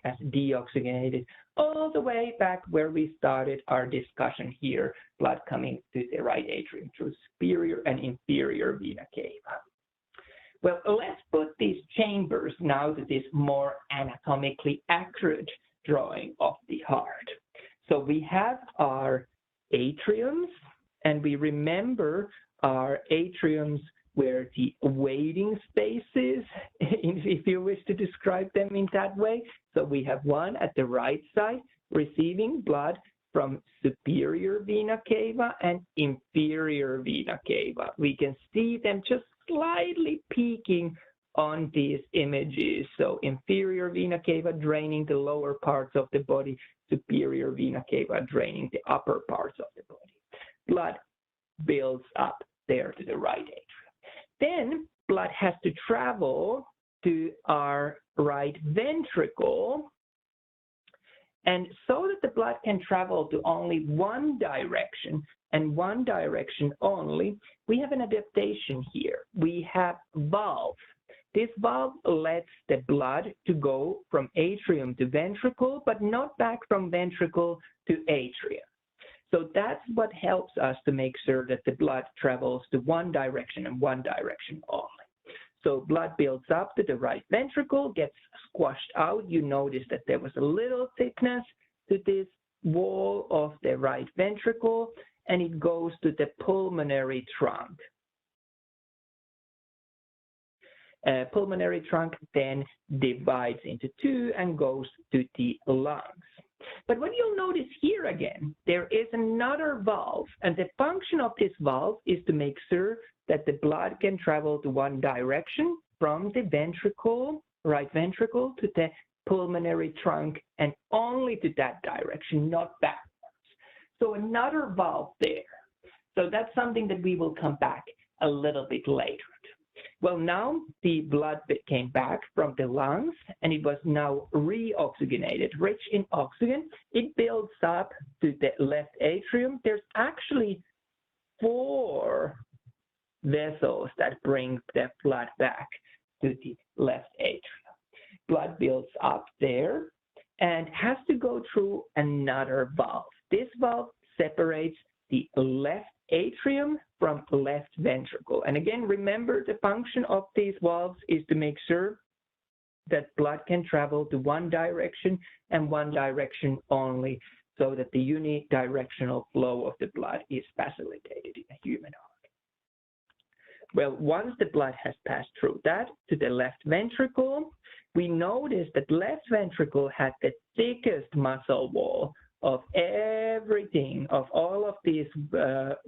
as deoxygenated, all the way back where we started our discussion here, blood coming to the right atrium through superior and inferior vena cava. Well, let's put these chambers now to this more anatomically accurate drawing of the heart. So we have our atriums, and we remember our atriums were the waiting spaces, if you wish to describe them in that way. So we have one at the right side receiving blood from superior vena cava and inferior vena cava. We can see them just slightly peeking on these images. So inferior vena cava draining the lower parts of the body, superior vena cava draining the upper parts of the body. Blood builds up there to the right atrium. Then blood has to travel to our right ventricle. And so that the blood can travel to only one direction and one direction only, we have an adaptation here. We have valves. This valve lets the blood to go from atrium to ventricle, but not back from ventricle to atrium. So that's what helps us to make sure that the blood travels to one direction and one direction only. So blood builds up to the right ventricle, gets squashed out. You notice that there was a little thickness to this wall of the right ventricle, and it goes to the pulmonary trunk. Pulmonary trunk then divides into two and goes to the lungs. But what you'll notice here again, there is another valve, and the function of this valve is to make sure that the blood can travel to one direction from the ventricle, right ventricle, to the pulmonary trunk, and only to that direction, not backwards. So another valve there. So that's something that we will come back a little bit later. Well, now the blood came back from the lungs, and it was now reoxygenated, rich in oxygen. It builds up to the left atrium. There's actually 4 vessels that bring the blood back to the left atrium. Blood builds up there and has to go through another valve. This valve separates the left atrium from left ventricle. And again, remember the function of these valves is to make sure that blood can travel to one direction and one direction only, so that the unidirectional flow of the blood is facilitated in a human heart. Well, once the blood has passed through that to the left ventricle, we notice that left ventricle had the thickest muscle wall of everything, of all of these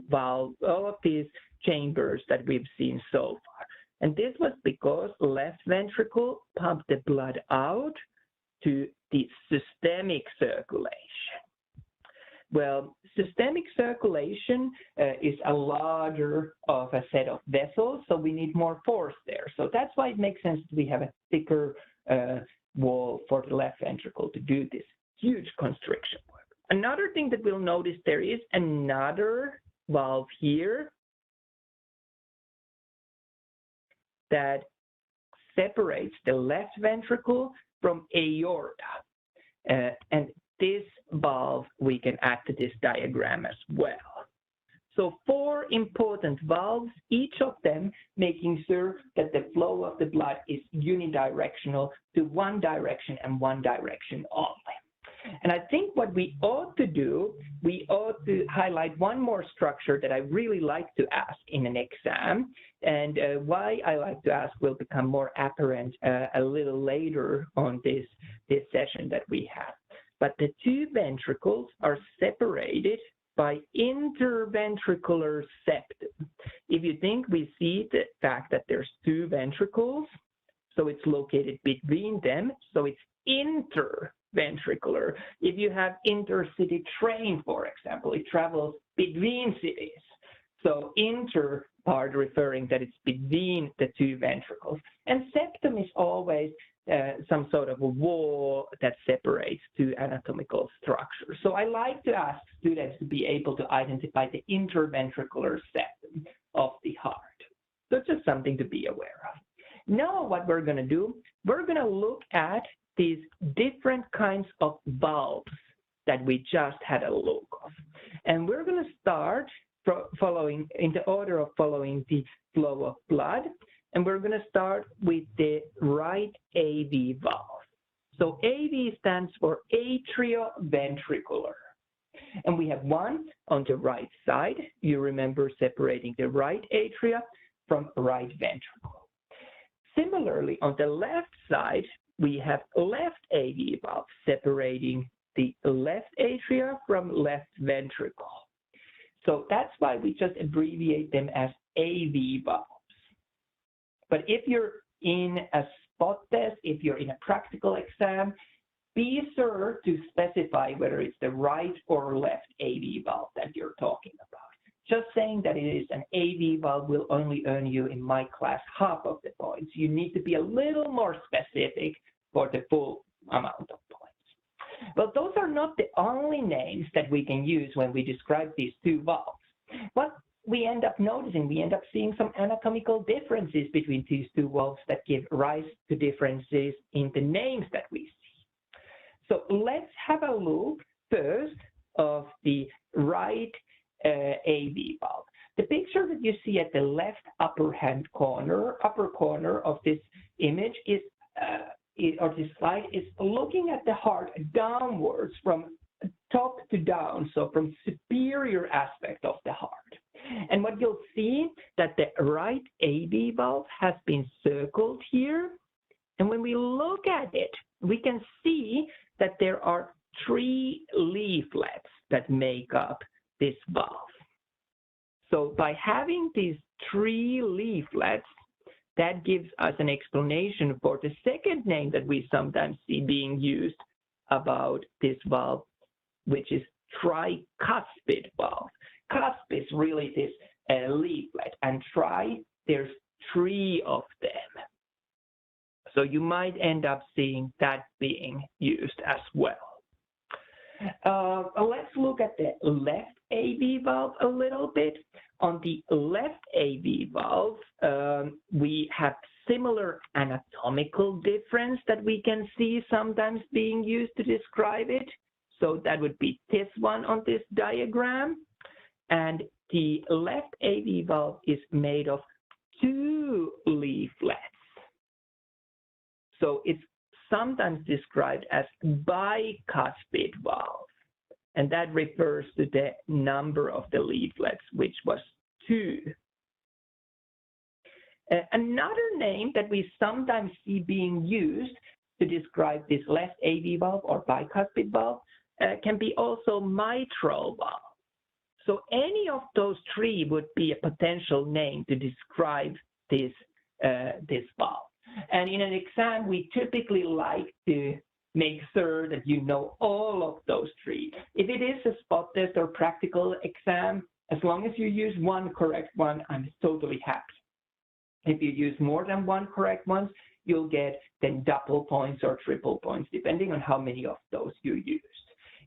valves, all of these chambers that we've seen so far. And this was because left ventricle pumped the blood out to the systemic circulation. Well, systemic circulation is a larger of a set of vessels, so we need more force there. So that's why it makes sense that we have a thicker wall for the left ventricle to do this huge constriction work. Another thing that we'll notice, there is another valve here that separates the left ventricle from aorta. And this valve we can add to this diagram as well. So 4 important valves, each of them making sure that the flow of the blood is unidirectional to one direction and one direction only. And I think what we ought to do, we ought to highlight one more structure that I really like to ask in an exam. And why I like to ask will become more apparent a little later on this session that we have. But the two ventricles are separated by interventricular septum. If you think, we see the fact that there's two ventricles, so it's located between them, so it's interventricular. If you have intercity train, for example, it travels between cities. So inter part referring that it's between the two ventricles. And septum is always some sort of a wall that separates two anatomical structures. So I like to ask students to be able to identify the interventricular septum of the heart. So it's just something to be aware of. Now what we're going to do, we're going to look at these different kinds of valves that we just had a look of. And we're going to start following in the order of following the flow of blood. And we're going to start with the right AV valve. So AV stands for atrioventricular. And we have one on the right side. You remember separating the right atria from right ventricle. Similarly, on the left side, we have left AV valve separating the left atria from left ventricle. So that's why we just abbreviate them as AV valves. But if you're in a spot test, if you're in a practical exam, be sure to specify whether it's the right or left AV valve that you're talking about. Just saying that it is an AV valve will only earn you, in my class, half of the points. You need to be a little more specific for the full amount of points. But those are not the only names that we can use when we describe these two valves. What we end up noticing, we end up seeing some anatomical differences between these two valves that give rise to differences in the names that we see. So let's have a look first of the right AV valve. The picture that you see at the left upper corner of this image is, or this slide is looking at the heart downwards from top to down, so from superior aspect of the heart. And what you'll see that the right AV valve has been circled here. And when we look at it, we can see that there are 3 leaflets that make up this valve. So by having these 3 leaflets, that gives us an explanation for the second name that we sometimes see being used about this valve, which is tricuspid valve. Cusp is really this leaflet, and there's 3 of them. So you might end up seeing that being used as well. Let's look at the left AV valve a little bit. On the left AV valve, we have similar anatomical difference that we can see sometimes being used to describe it. So that would be this one on this diagram. And the left AV valve is made of 2 leaflets. So it's sometimes described as bicuspid valve. And that refers to the number of the leaflets, which was 2. Another name that we sometimes see being used to describe this left AV valve or bicuspid valve can be also mitral valve. So any of those 3 would be a potential name to describe this valve. And in an exam, we typically like to make sure that you know all of those 3. If it is a spot test or practical exam, as long as you use one correct one, I'm totally happy. If you use more than one correct ones, you'll get then double points or triple points, depending on how many of those you used.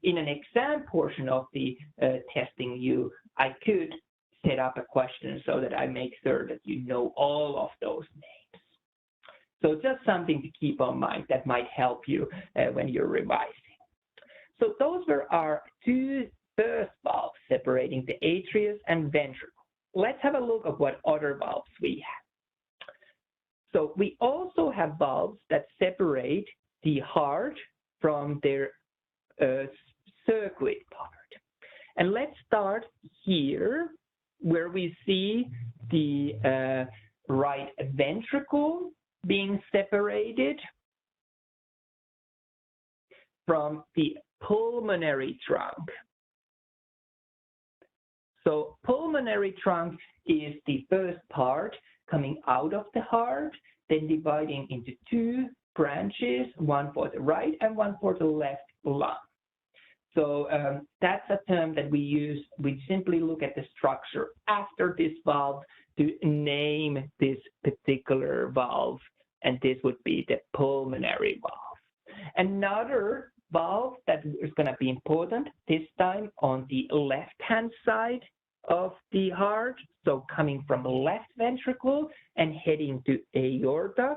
In an exam portion of the testing, I could set up a question so that I make sure that you know all of those names. So just something to keep in mind that might help you when you're revising. So those were our 2 first valves separating the atria and ventricle. Let's have a look at what other valves we have. So we also have valves that separate the heart from their circuit part. And let's start here where we see the right ventricle being separated from the pulmonary trunk. So pulmonary trunk is the first part coming out of the heart, then dividing into two branches, one for the right and one for the left lung. So that's a term that we use. We simply look at the structure after this valve to name this particular valve, and this would be the pulmonary valve. Another valve that is going to be important this time on the left-hand side of the heart, so coming from the left ventricle and heading to aorta,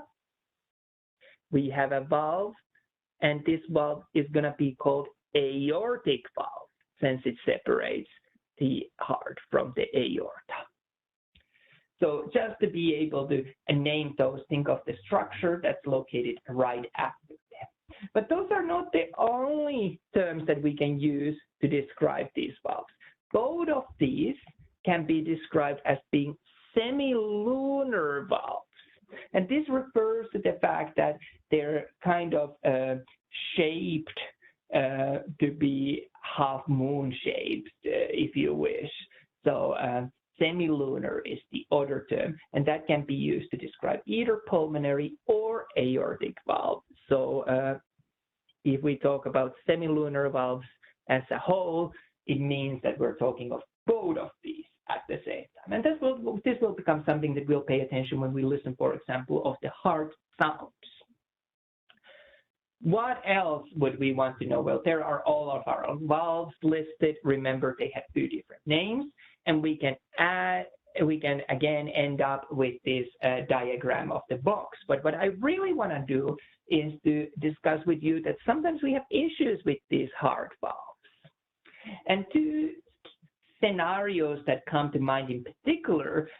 we have a valve, and this valve is going to be called aortic valve, since it separates the heart from the aorta. So just to be able to name those, think of the structure that's located right after them. But those are not the only terms that we can use to describe these valves. Both of these can be described as being semilunar valves. And this refers to the fact that they're kind of shaped to be half moon shaped, if you wish. So semilunar is the other term, and that can be used to describe either pulmonary or aortic valve. So if we talk about semilunar valves as a whole, it means that we're talking of both of these at the same time. And this will become something that we'll pay attention when we listen, for example, of the heart sounds. What else would we want to know? Well, there are all of our valves listed. Remember, they have two different names, and we can again end up with this diagram of the box. But what I really want to do is to discuss with you that sometimes we have issues with these heart valves. And two scenarios that come to mind in particular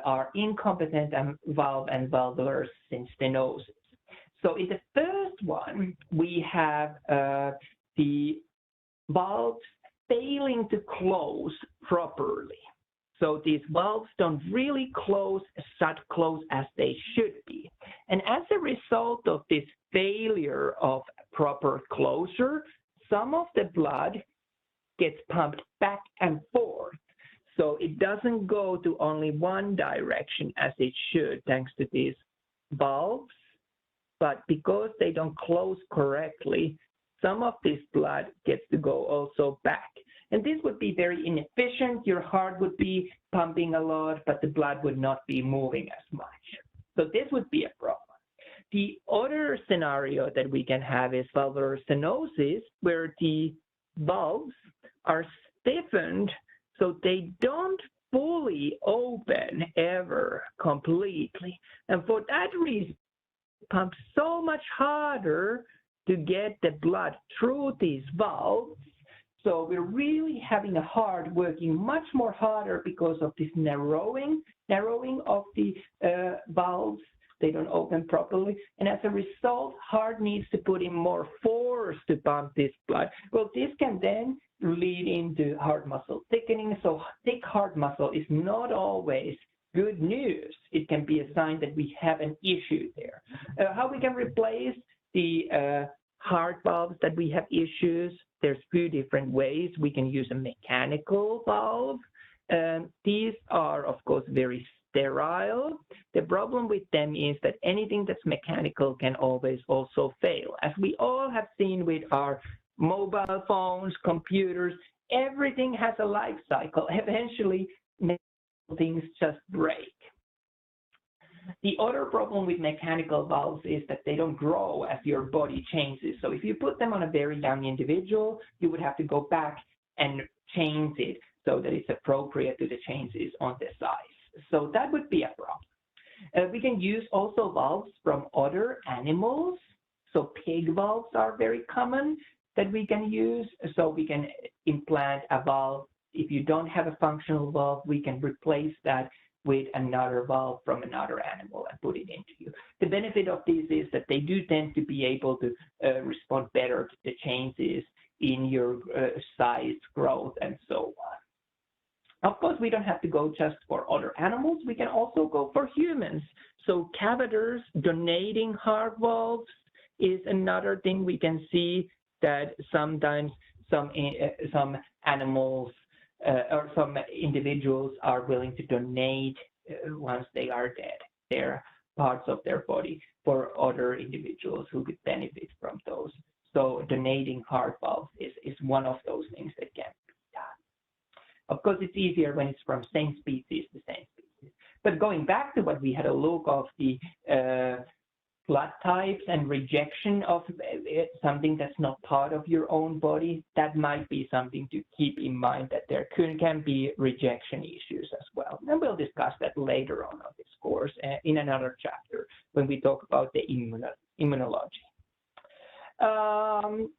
are incompetent valve and valvular stenosis. So in the first one, we have the valves failing to close properly. So these valves don't really close as they should be. And as a result of this failure of proper closure, some of the blood gets pumped back and forth. So it doesn't go to only one direction as it should, thanks to these valves. But because they don't close correctly, some of this blood gets to go also back. And this would be very inefficient. Your heart would be pumping a lot, but the blood would not be moving as much. So this would be a problem. The other scenario that we can have is valvular stenosis, where the valves are stiffened so they don't fully open ever completely. And for that reason, pump so much harder to get the blood through these valves. So we're really having a heart working much more harder because of this narrowing of the valves. They don't open properly. And as a result, heart needs to put in more force to pump this blood. Well, this can then lead into heart muscle thickening. So thick heart muscle is not always good news. It can be a sign that we have an issue there. How we can replace the heart valves that we have issues, there's few different ways. We can use a mechanical valve. These are, of course, very sterile. The problem with them is that anything that's mechanical can always also fail. As we all have seen with our mobile phones, computers, everything has a life cycle. Eventually, things just break. The other problem with mechanical valves is that they don't grow as your body changes. So if you put them on a very young individual, you would have to go back and change it so that it's appropriate to the changes on the size. So that would be a problem. We can use also valves from other animals. So pig valves are very common that we can use. So we can implant a valve. If you don't have a functional valve, we can replace that with another valve from another animal and put it into you. The benefit of these is that they do tend to be able to respond better to the changes in your size, growth, and so on. Of course, we don't have to go just for other animals. We can also go for humans. So catheters, donating heart valves is another thing we can see that sometimes some animals or some individuals are willing to donate once they are dead, their parts of their body for other individuals who could benefit from those. So donating heart valves is one of those things that can be done. Of course, it's easier when it's from same species to same species. But going back to what we had a look of the blood types and rejection of something that's not part of your own body, that might be something to keep in mind, that there can be rejection issues as well. And we'll discuss that later on this course in another chapter when we talk about the immunology.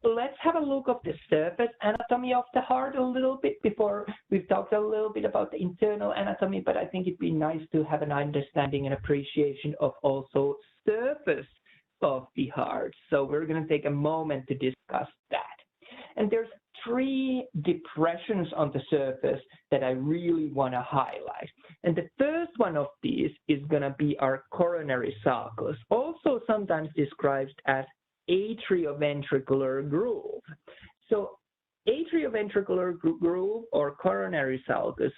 Let's have a look of the surface anatomy of the heart a little bit before we've talked a little bit about the internal anatomy, but I think it'd be nice to have an understanding and appreciation of also surface of the heart. So we're going to take a moment to discuss that. And there's 3 depressions on the surface that I really want to highlight. And the first one of these is going to be our coronary sulcus, also sometimes described as atrioventricular groove. So atrioventricular groove or coronary sulcus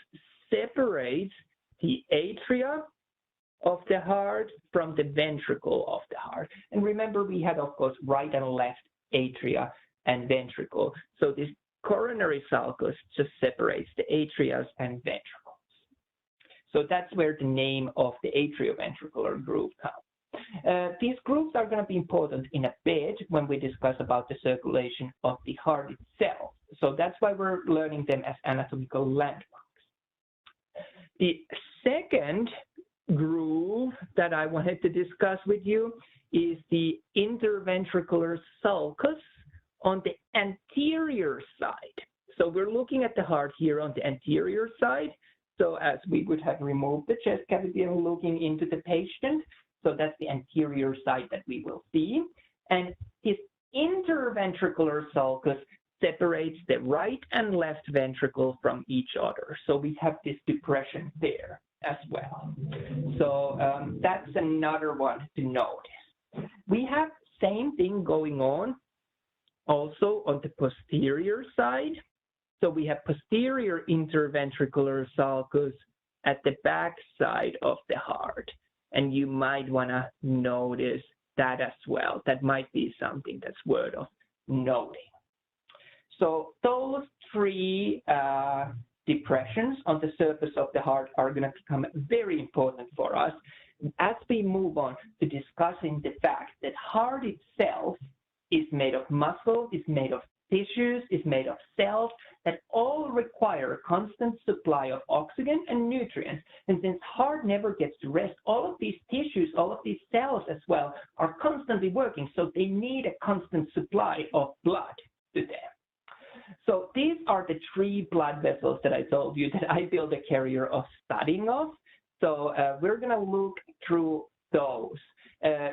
separates the atria of the heart from the ventricle of the heart. And remember, we had, of course, right and left atria and ventricle. So this coronary sulcus just separates the atria and ventricles. So that's where the name of the atrioventricular groove comes. These grooves are going to be important in a bit when we discuss about the circulation of the heart itself. So that's why we're learning them as anatomical landmarks. The second groove that I wanted to discuss with you is the interventricular sulcus on the anterior side. So we're looking at the heart here on the anterior side. So as we would have removed the chest cavity and looking into the patient, so that's the anterior side that we will see. And his interventricular sulcus separates the right and left ventricle from each other. So we have this depression there as well. So that's another one to notice. We have same thing going on also on the posterior side. So we have posterior interventricular sulcus at the back side of the heart. And you might want to notice that as well. That might be something that's worth of noting. So those 3 depressions on the surface of the heart are going to become very important for us as we move on to discussing the fact that heart itself is made of muscle, is made of tissues, is made of cells that all require a constant supply of oxygen and nutrients. And since heart never gets to rest, all of these tissues, all of these cells as well are constantly working. So they need a constant supply of blood to them. So these are the 3 blood vessels that I told you that I feel the carrier of studying of. So we're going to look through those.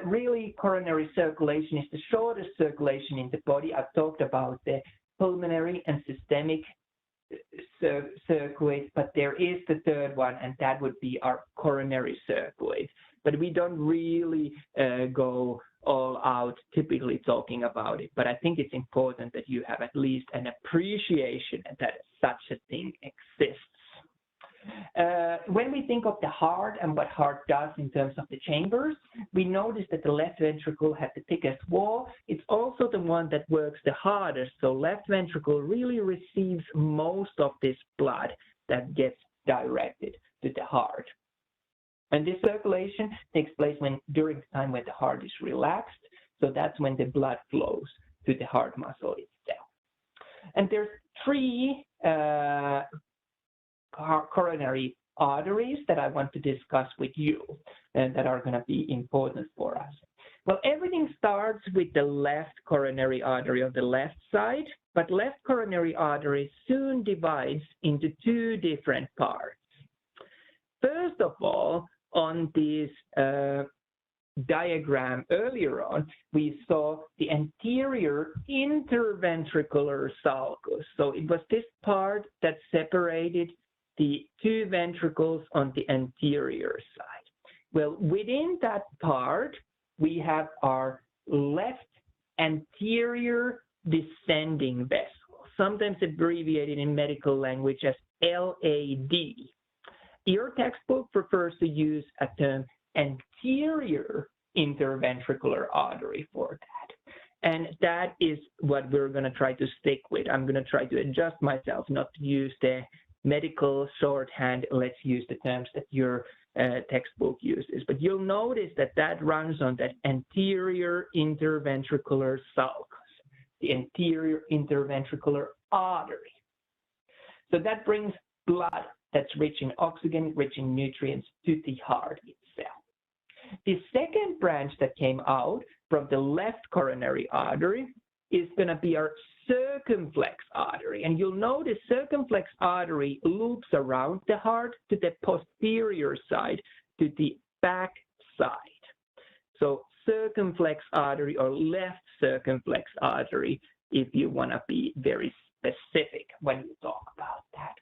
Really, coronary circulation is the shortest circulation in the body. I've talked about the pulmonary and systemic circuit, but there is the third one, and that would be our coronary circuit. But we don't really go all out typically talking about it. But I think it's important that you have at least an appreciation that such a thing exists. When we think of the heart and what heart does in terms of the chambers, we notice that the left ventricle has the thickest wall. It's also the one that works the hardest. So left ventricle really receives most of this blood that gets directed to the heart. And this circulation takes place during the time when the heart is relaxed. So that's when the blood flows to the heart muscle itself. And there's 3 coronary arteries that I want to discuss with you and that are going to be important for us. Well, everything starts with the left coronary artery on the left side, but left coronary artery soon divides into 2 different parts. First of all, on this diagram earlier on, we saw the anterior interventricular sulcus. So it was this part that separated the two ventricles on the anterior side. Well, within that part, we have our left anterior descending vessel, sometimes abbreviated in medical language as LAD. Your textbook prefers to use a term anterior interventricular artery for that. And that is what we're going to try to stick with. I'm going to try to adjust myself not to use the medical shorthand. Let's use the terms that your textbook uses. But you'll notice that that runs on that anterior interventricular sulcus, the anterior interventricular artery. So that brings blood that's rich in oxygen, rich in nutrients to the heart itself. The second branch that came out from the left coronary artery is going to be our circumflex artery. And you'll notice circumflex artery loops around the heart to the posterior side, to the back side. So circumflex artery or left circumflex artery, if you want to be very specific when you talk about that.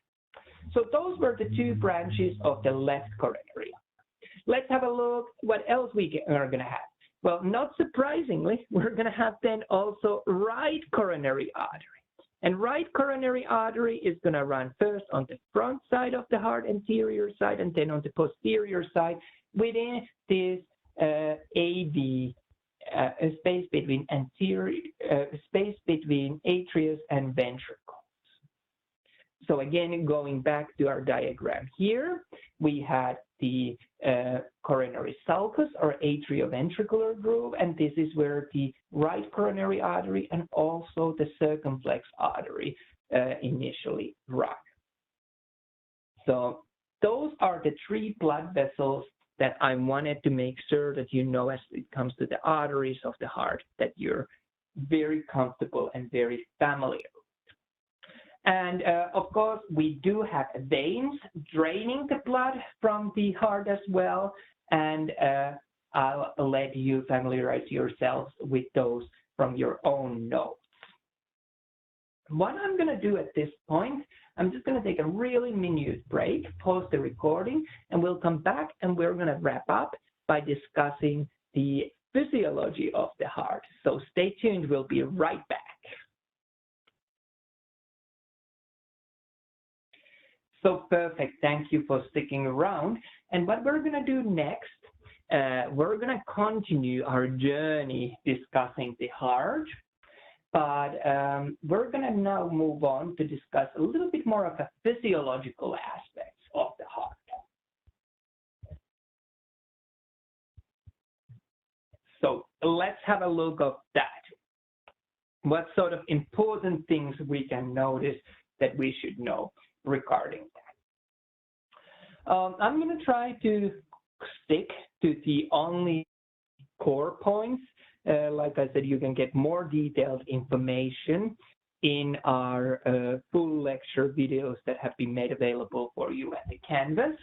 So those were the two branches of the left coronary. Let's have a look what else we are going to have. Well, not surprisingly, we're going to have then also right coronary artery. And right coronary artery is going to run first on the front side of the heart, anterior side, and then on the posterior side within this AV space between atrius and ventricles. So again, going back to our diagram here, we had the coronary sulcus or atrioventricular groove, and this is where the right coronary artery and also the circumflex artery initially run. So those are the three blood vessels that I wanted to make sure that you know as it comes to the arteries of the heart, that you're very comfortable and very familiar. And of course, we do have veins draining the blood from the heart as well. And I'll let you familiarize yourselves with those from your own notes. What I'm going to do at this point, I'm just going to take a really minute break, pause the recording, and we'll come back and we're going to wrap up by discussing the physiology of the heart. So stay tuned, we'll be right back. So perfect, thank you for sticking around. And what we're gonna do next, we're gonna continue our journey discussing the heart, but we're gonna now move on to discuss a little bit more of the physiological aspects of the heart. So let's have a look at that. What sort of important things we can notice that we should know regarding that. I'm going to try to stick to the only core points. Like I said, you can get more detailed information in our full lecture videos that have been made available for you at the Canvas.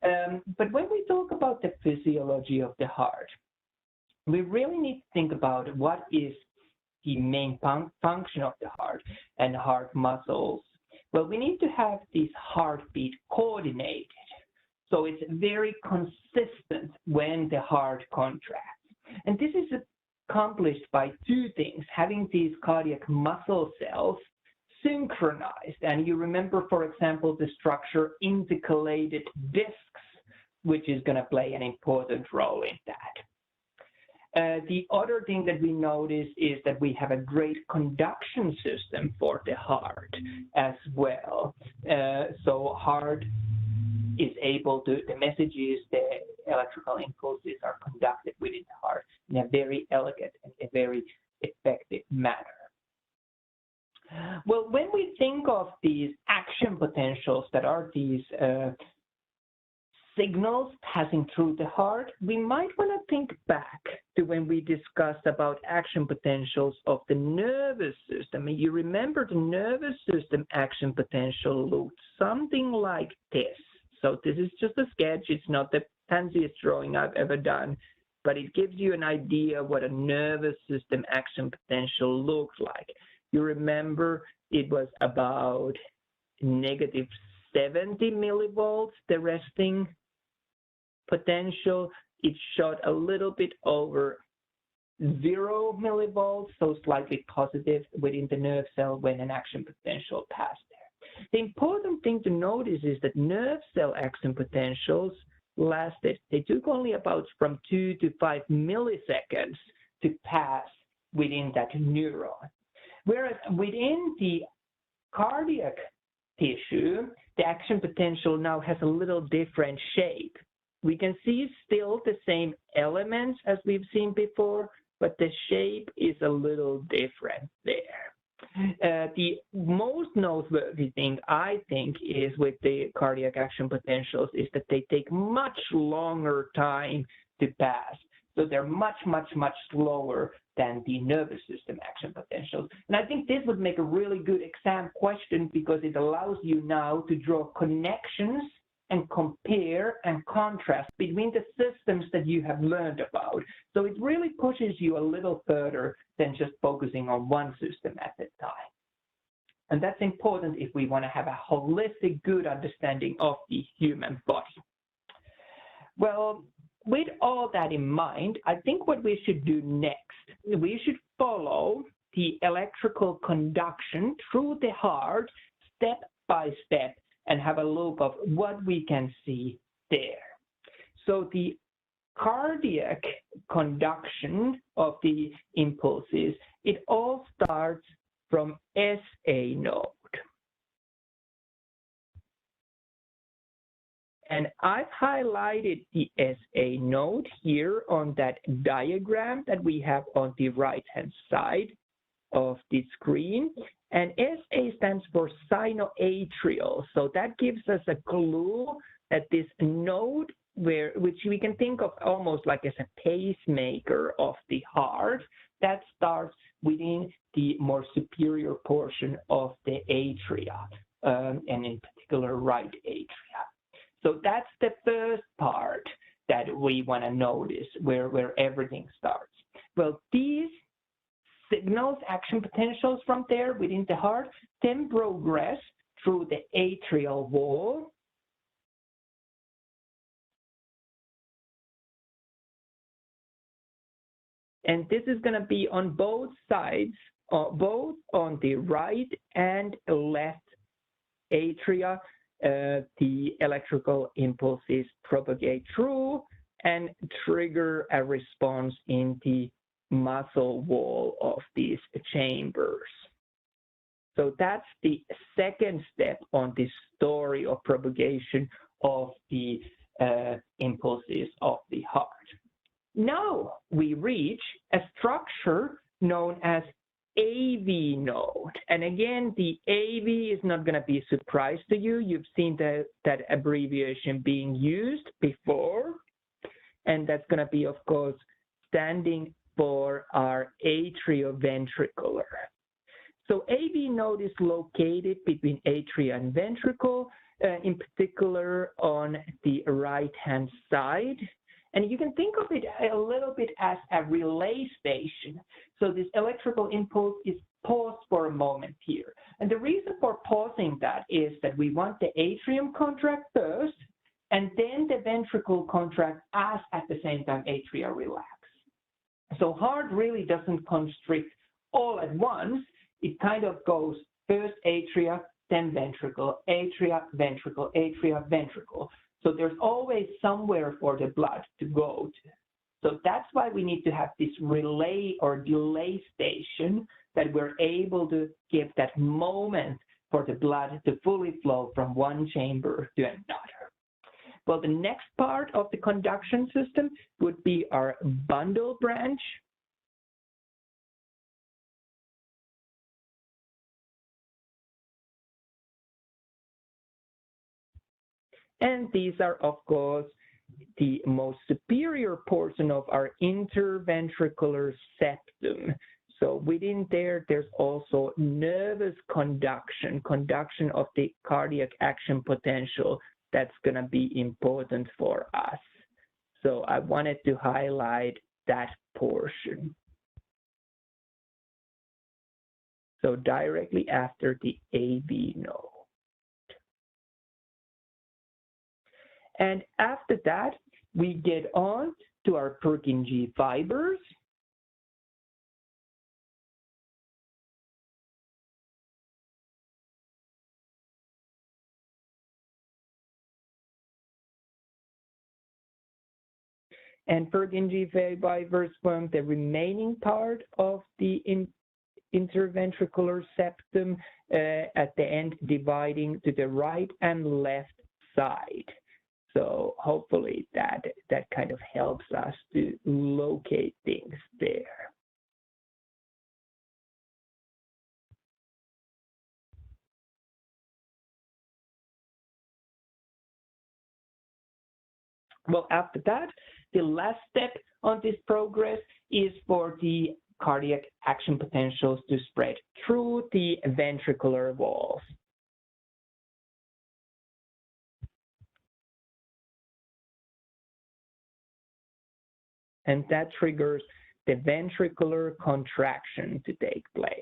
But when we talk about the physiology of the heart, we really need to think about what is the main function of the heart and heart muscles. Well, we need to have this heartbeat coordinated, so it's very consistent when the heart contracts. And this is accomplished by two things: having these cardiac muscle cells synchronized. And you remember, for example, the structure intercalated discs, which is going to play an important role in that. The other thing that we notice is that we have a great conduction system for the heart as well. So heart is able to, the messages, the electrical impulses are conducted within the heart in a very elegant and a very effective manner. Well, when we think of these action potentials that are these signals passing through the heart, we might want to think back to when we discussed about action potentials of the nervous system. And you remember the nervous system action potential looked something like this. So this is just a sketch. It's not the fanciest drawing I've ever done. but it gives you an idea what a nervous system action potential looks like. You remember it was about negative 70 millivolts, the resting potential. It shot a little bit over 0 millivolts, so slightly positive within the nerve cell when an action potential passed there. The important thing to notice is that nerve cell action potentials lasted, they took only about from 2 to 5 milliseconds to pass within that neuron. Whereas within the cardiac tissue, the action potential now has a little different shape. We can see still the same elements as we've seen before, but the shape is a little different there. The most noteworthy thing, I think, is with the cardiac action potentials is that they take much longer time to pass. So they're much, much, much slower than the nervous system action potentials. And I think this would make a really good exam question because it allows you now to draw connections and compare and contrast between the systems that you have learned about. So it really pushes you a little further than just focusing on one system at a time. And that's important if we want to have a holistic, good understanding of the human body. Well, with all that in mind, I think what we should do next, we should follow the electrical conduction through the heart step by step and have a look of what we can see there. So the cardiac conduction of the impulses, it all starts from SA node. And I've highlighted the SA node here on that diagram that we have on the right-hand side of the screen. And SA stands for sinoatrial. So that gives us a clue that this node, which we can think of almost like as a pacemaker of the heart, that starts within the more superior portion of the atria, and in particular right atria. So that's the first part that we want to notice where everything starts. Well, these signals, action potentials from there within the heart, then progress through the atrial wall. And this is going to be on both sides, both on the right and left atria. The electrical impulses propagate through and trigger a response in the muscle wall of these chambers. So that's the second step on this story of propagation of the impulses of the heart. Now we reach a structure known as AV node. And again, the AV is not going to be a surprise to you. You've seen that abbreviation being used before. And that's going to be, of course, standing for our atrioventricular. So AV node is located between atria and ventricle, in particular on the right-hand side. And you can think of it a little bit as a relay station. So this electrical impulse is paused for a moment here. And the reason for pausing that is that we want the atrium contract first, and then the ventricle contract as at the same time atria relax. So heart really doesn't constrict all at once. It kind of goes first atria, then ventricle, atria, ventricle, atria, ventricle. So there's always somewhere for the blood to go to. So that's why we need to have this relay or delay station that we're able to give that moment for the blood to fully flow from one chamber to another. Well, the next part of the conduction system would be our bundle branch. And these are, of course, the most superior portion of our interventricular septum. So within there, there's also nervous conduction of the cardiac action potential that's going to be important for us. So I wanted to highlight that portion. So directly after the AV node. And after that, we get on to our Purkinje fibers. And Purkinje fibers form the remaining part of the interventricular septum at the end, dividing to the right and left side. So hopefully that kind of helps us to locate things there. Well, after that, the last step on this progress is for the cardiac action potentials to spread through the ventricular walls. And that triggers the ventricular contraction to take place.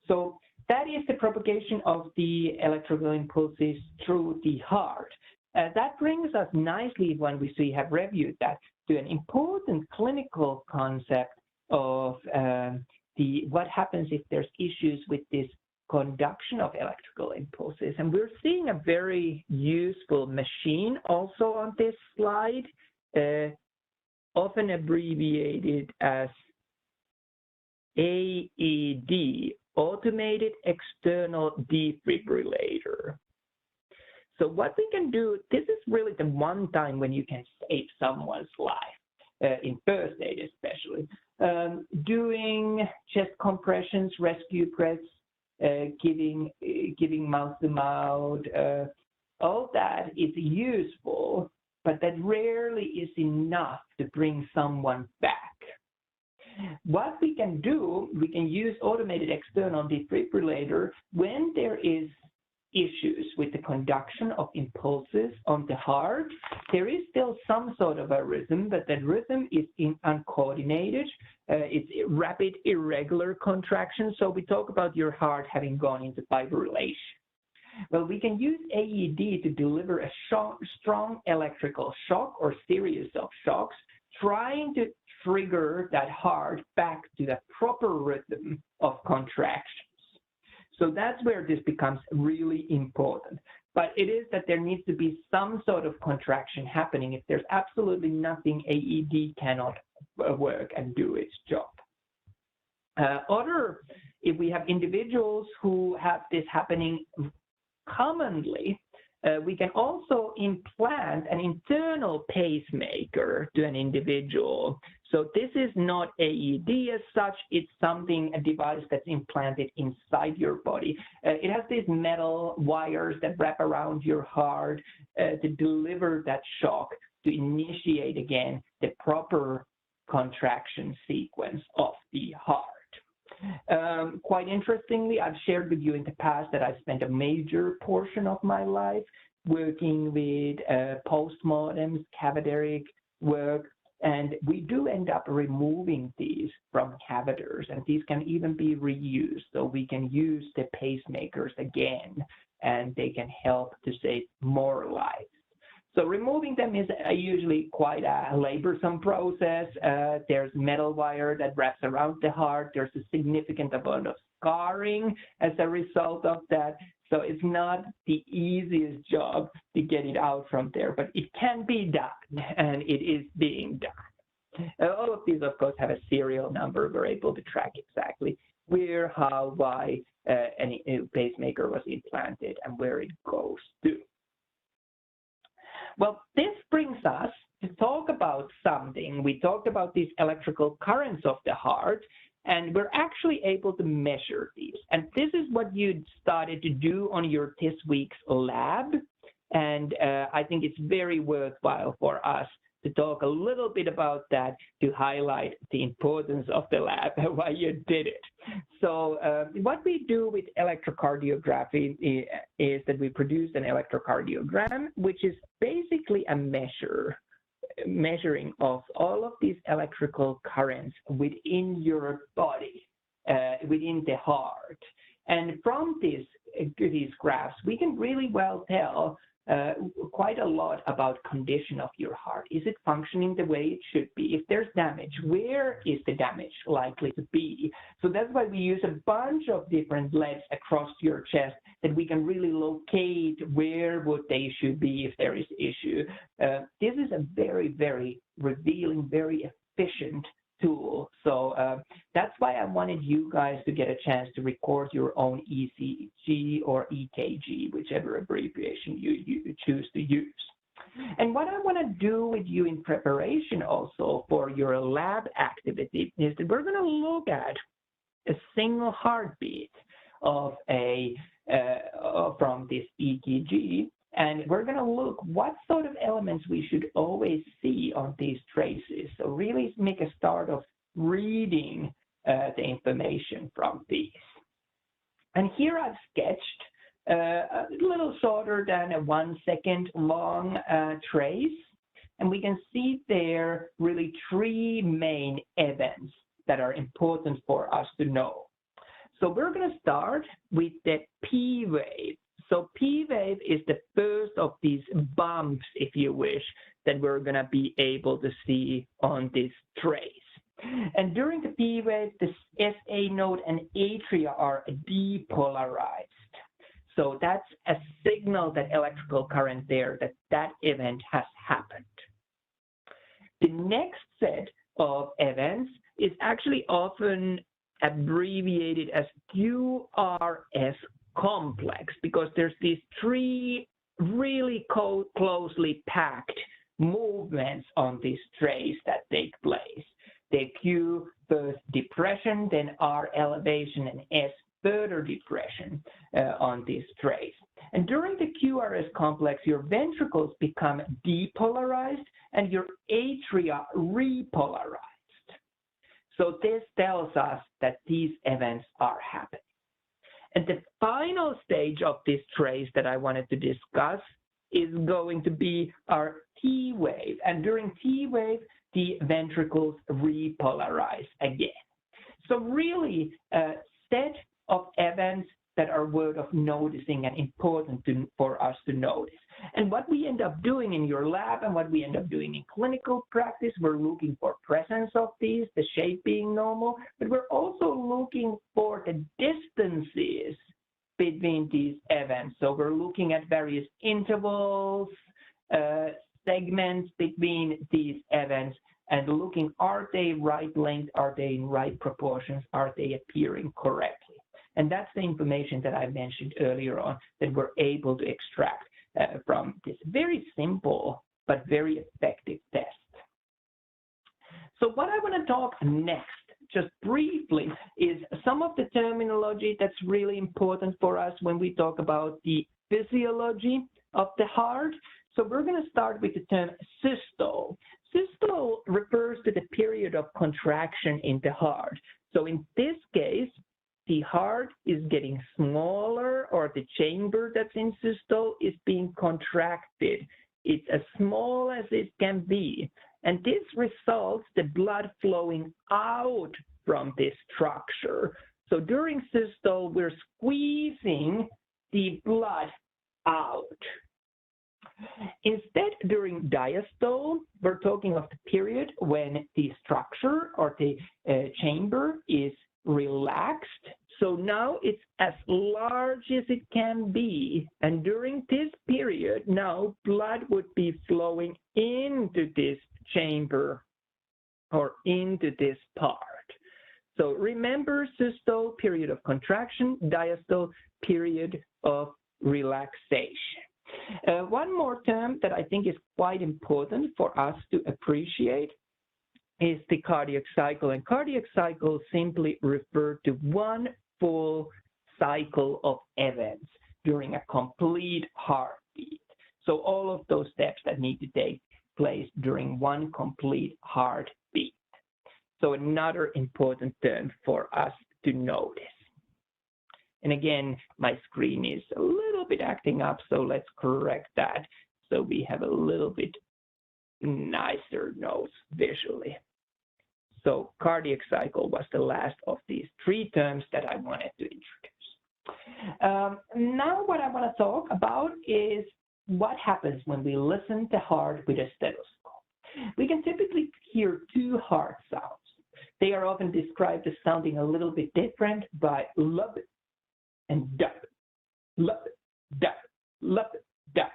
So that is the propagation of the electrical impulses through the heart. That brings us nicely, when we have reviewed that, to an important clinical concept of what happens if there's issues with this conduction of electrical impulses. And we're seeing a very useful machine also on this slide, often abbreviated as AED, Automated External Defibrillator. So what we can do, this is really the one time when you can save someone's life, in first aid especially. Doing chest compressions, rescue breaths, giving mouth to mouth, all that is useful, but that rarely is enough to bring someone back. What we can do, we can use automated external defibrillator when there is issues with the conduction of impulses on the heart. There is still some sort of a rhythm, but that rhythm is uncoordinated. It's rapid, irregular contraction. So we talk about your heart having gone into fibrillation. Well, we can use AED to deliver a strong electrical shock or series of shocks, trying to trigger that heart back to the proper rhythm of contractions. So that's where this becomes really important. But it is that there needs to be some sort of contraction happening. If there's absolutely nothing, AED cannot work and do its job. If we have individuals who have this happening commonly, we can also implant an internal pacemaker to an individual. So this is not AED as such, it's a device that's implanted inside your body. It has these metal wires that wrap around your heart to deliver that shock, to initiate again the proper contraction sequence of the heart. Quite interestingly, I've shared with you in the past that I spent a major portion of my life working with postmortems, cadaveric work, and we do end up removing these from catheters, and these can even be reused. So we can use the pacemakers again, and they can help to save more lives. So removing them is usually quite a laborsome process. There's metal wire that wraps around the heart. There's a significant amount of scarring as a result of that. So it's not the easiest job to get it out from there, but it can be done, and it is being done. All of these, of course, have a serial number. We're able to track exactly where, how, why any pacemaker was implanted and where it goes to. Well, this brings us to talk about something. We talked about these electrical currents of the heart, and we're actually able to measure these. And this is what you started to do on your this week's lab. And I think it's very worthwhile for us to talk a little bit about that to highlight the importance of the lab and why you did it. So what we do with electrocardiography is that we produce an electrocardiogram, which is basically a measuring of all of these electrical currents within your body, within the heart. And from these graphs, we can really well tell quite a lot about condition of your heart. Is it functioning the way it should be? If there's damage, where is the damage likely to be? So that's why we use a bunch of different LEDs across your chest that we can really locate where would they should be if there is issue. This is a very, very revealing, very efficient tool. So that's why I wanted you guys to get a chance to record your own ECG or EKG, whichever abbreviation you choose to use. And what I want to do with you in preparation also for your lab activity is that we're going to look at a single heartbeat of from this EKG. And we're going to look what sort of elements we should always see on these traces. So really make a start of reading the information from these. And here I've sketched a little shorter than a 1 second long trace. And we can see there really 3 main events that are important for us to know. So we're going to start with the P wave. So P wave is the first of these bumps, if you wish, that we're going to be able to see on this trace. And during the P wave, the SA node and atria are depolarized. So that's a signal that electrical current there, that event has happened. The next set of events is actually often abbreviated as QRS complex, because there's these 3 really closely packed movements on this trace that take place. The Q first depression, then R elevation, and S further depression on this trace. And during the QRS complex, your ventricles become depolarized and your atria repolarized. So this tells us that these events are happening. And the final stage of this trace that I wanted to discuss is going to be our T wave. And during T wave, the ventricles repolarize again. So really a set of events that are worth of noticing and important for us to notice. And what we end up doing in your lab and what we end up doing in clinical practice, we're looking for presence of these, the shape being normal, but we're also looking for the distances between these events. So we're looking at various intervals, segments between these events, and looking, are they right length, are they in right proportions, are they appearing correctly? And that's the information that I mentioned earlier on that we're able to extract from this very simple but very effective test. So what I want to talk next, just briefly, is some of the terminology that's really important for us when we talk about the physiology of the heart. So we're going to start with the term systole. Systole refers to the period of contraction in the heart. So in this case, the heart is getting smaller, or the chamber that's in systole is being contracted. It's as small as it can be. And this results the blood flowing out from this structure. So during systole, we're squeezing the blood out. Instead, during diastole, we're talking of the period when the structure or the chamber is relaxed. So now it's as large as it can be. And during this period, now blood would be flowing into this chamber or into this part. So remember, systole, period of contraction; diastole, period of relaxation. One more term that I think is quite important for us to appreciate is the cardiac cycle. And cardiac cycle simply refer to one full cycle of events during a complete heartbeat. So all of those steps that need to take place during one complete heartbeat. So another important term for us to notice. And again, my screen is a little bit acting up, so let's correct that so we have a little bit nicer notes visually. So cardiac cycle was the last of these three terms that I wanted to introduce. Now what I want to talk about is what happens when we listen to heart with a stethoscope. We can typically hear two heart sounds. They are often described as sounding a little bit different by lub and dub, lub, dub, lub, dub.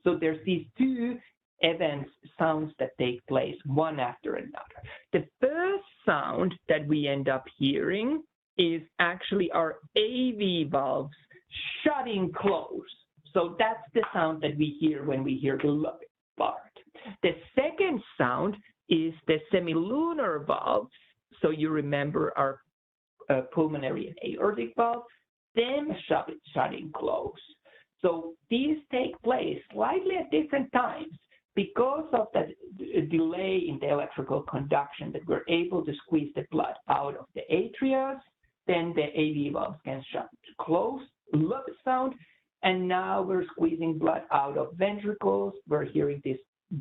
So there's these two events, sounds that take place one after another. The first sound that we end up hearing is actually our AV valves shutting close. So that's the sound that we hear when we hear the lub part. The second sound is the semilunar valves. So you remember our pulmonary and aortic valves, them shutting close. So these take place slightly at different times because of that delay in the electrical conduction, that we're able to squeeze the blood out of the atria. Then the AV valves can shut close, lub sound, and now we're squeezing blood out of ventricles. We're hearing this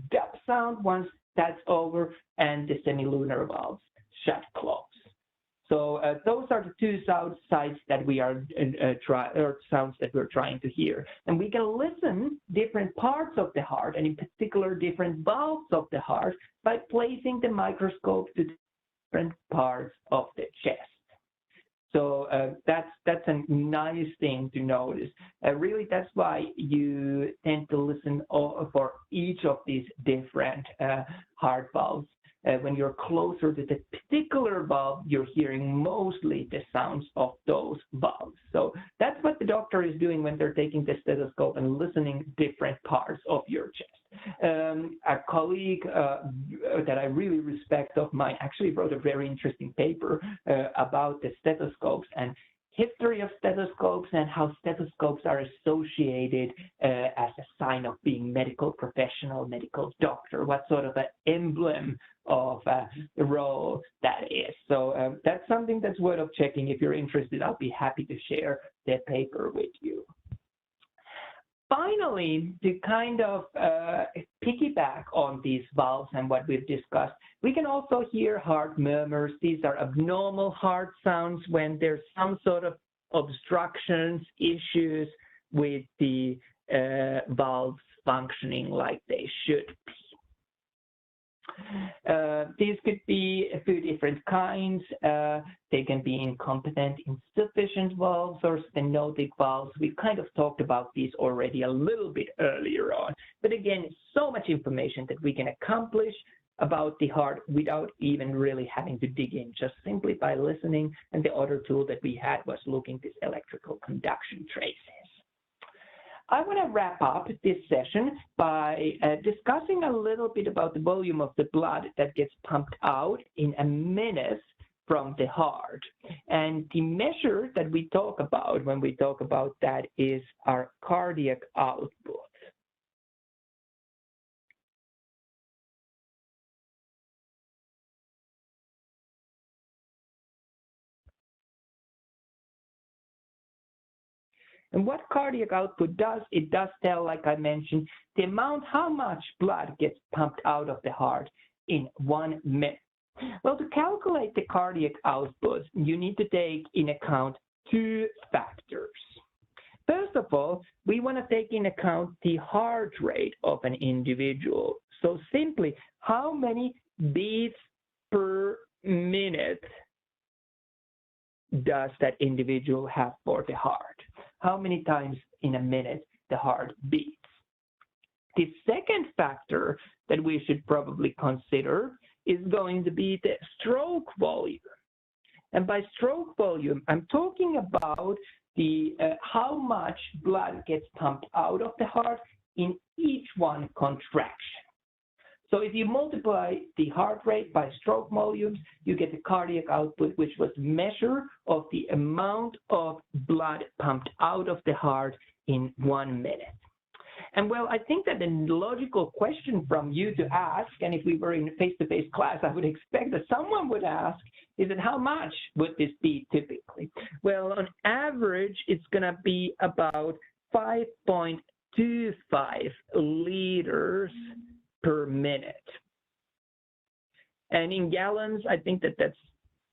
dub sound once that's over, and the semilunar valves shut close. So those are the two sound sides that we are sounds that we're trying to hear. And we can listen different parts of the heart, and in particular different valves of the heart, by placing the microscope to different parts of the chest. So that's a nice thing to notice. Really, that's why you tend to listen for each of these different heart valves. When you're closer to the particular valve, you're hearing mostly the sounds of those valves. So that's what the doctor is doing when they're taking the stethoscope and listening different parts of your chest. A colleague that I really respect of mine actually wrote a very interesting paper about the stethoscopes and history of stethoscopes and how stethoscopes are associated as a sign of being medical professional, medical doctor, what sort of an emblem of the role that is. So that's something that's worth of checking. If you're interested, I'll be happy to share the paper with you. Finally, to kind of piggyback on these valves and what we've discussed, we can also hear heart murmurs. These are abnormal heart sounds when there's some sort of obstructions, issues with the valves functioning like they should be. These could be a few different kinds. They can be incompetent, insufficient valves or stenotic valves. We've kind of talked about these already a little bit earlier on. But again, so much information that we can accomplish about the heart without even really having to dig in, just simply by listening. And the other tool that we had was looking at these electrical conduction traces. I want to wrap up this session by discussing a little bit about the volume of the blood that gets pumped out in a minute from the heart. And the measure that we talk about when we talk about that is our cardiac output. And what cardiac output does, it does tell, like I mentioned, the amount, how much blood gets pumped out of the heart in 1 minute. Well, to calculate the cardiac output, you need to take in account two factors. First of all, we want to take in account the heart rate of an individual. So simply, how many beats per minute does that individual have for the heart? How many times in a minute the heart beats? The second factor that we should probably consider is going to be the stroke volume. And by stroke volume, I'm talking about the how much blood gets pumped out of the heart in each one contraction. So if you multiply the heart rate by stroke volumes, you get the cardiac output, which was measure of the amount of blood pumped out of the heart in 1 minute. And well, I think that the logical question from you to ask, and if we were in a face-to-face class, I would expect that someone would ask, is that how much would this be typically? Well, on average, it's going to be about 5.25 liters per minute. And in gallons, I think that that's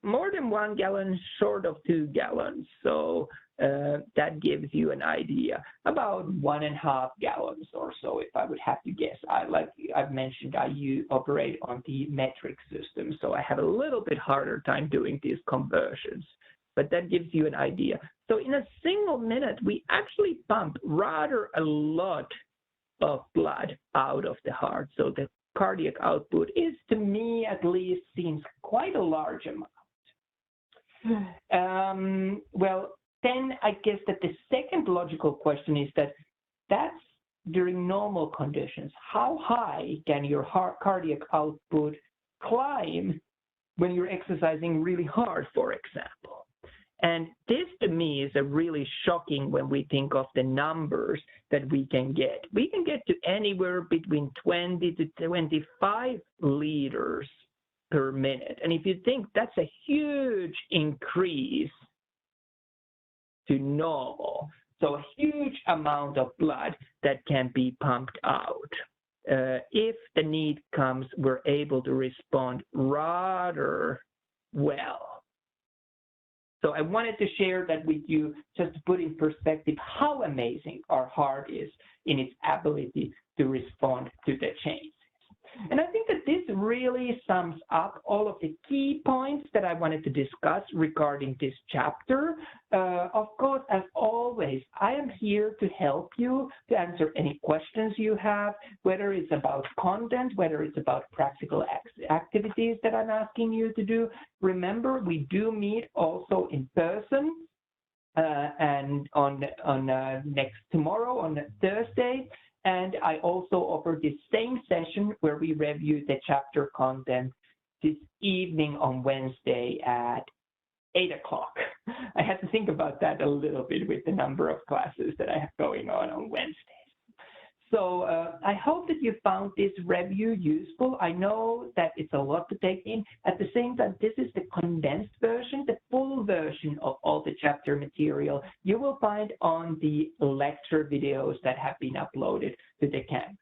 more than 1 gallon, short of 2 gallons. So that gives you an idea, about 1.5 gallons or so, if I would have to guess. Like I've mentioned, I operate on the metric system, so I have a little bit harder time doing these conversions, but that gives you an idea. So in a single minute, we actually pump rather a lot of blood out of the heart. So the cardiac output is, to me at least, seems quite a large amount. Well, then I guess that the second logical question is that's during normal conditions. How high can your cardiac output climb when you're exercising really hard, for example? And this to me is a really shocking when we think of the numbers that we can get. We can get to anywhere between 20 to 25 liters per minute. And if you think that's a huge increase to normal, so a huge amount of blood that can be pumped out. If the need comes, we're able to respond rather well. So I wanted to share that with you just to put in perspective how amazing our heart is in its ability to respond to the changes. And I think that this really sums up all of the key points that I wanted to discuss regarding this chapter. Of course, as always, I am here to help you to answer any questions you have, whether it's about content, whether it's about practical activities that I'm asking you to do. Remember, we do meet also in person and on tomorrow, on Thursday. And I also offer this same session where we review the chapter content this evening on Wednesday at 8 o'clock. I had to think about that a little bit with the number of classes that I have going on Wednesdays. So I hope that you found this review useful. I know that it's a lot to take in. At the same time, this is the condensed version, the full version of all the chapter material you will find on the lecture videos that have been uploaded to the campus.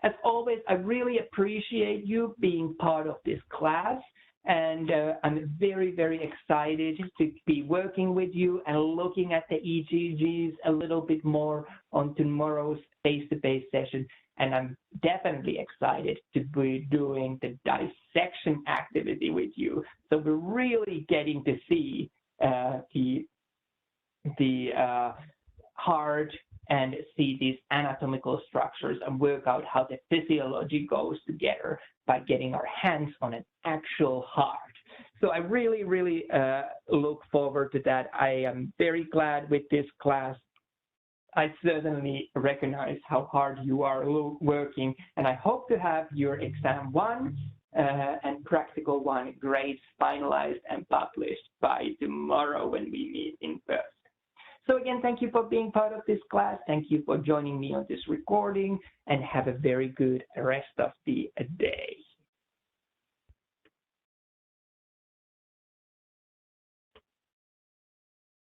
As always, I really appreciate you being part of this class. And I'm very, very excited to be working with you and looking at the EGGs a little bit more on tomorrow's face-to-face session. And I'm definitely excited to be doing the dissection activity with you. So we're really getting to see the heart and see these anatomical structures and work out how the physiology goes together by getting our hands on an actual heart. So I really, really look forward to that. I am very glad with this class. I certainly recognize how hard you are working, and I hope to have your exam 1 and practical 1 grades finalized and published by tomorrow when we meet in person. So again, thank you for being part of this class. Thank you for joining me on this recording, and have a very good rest of the day.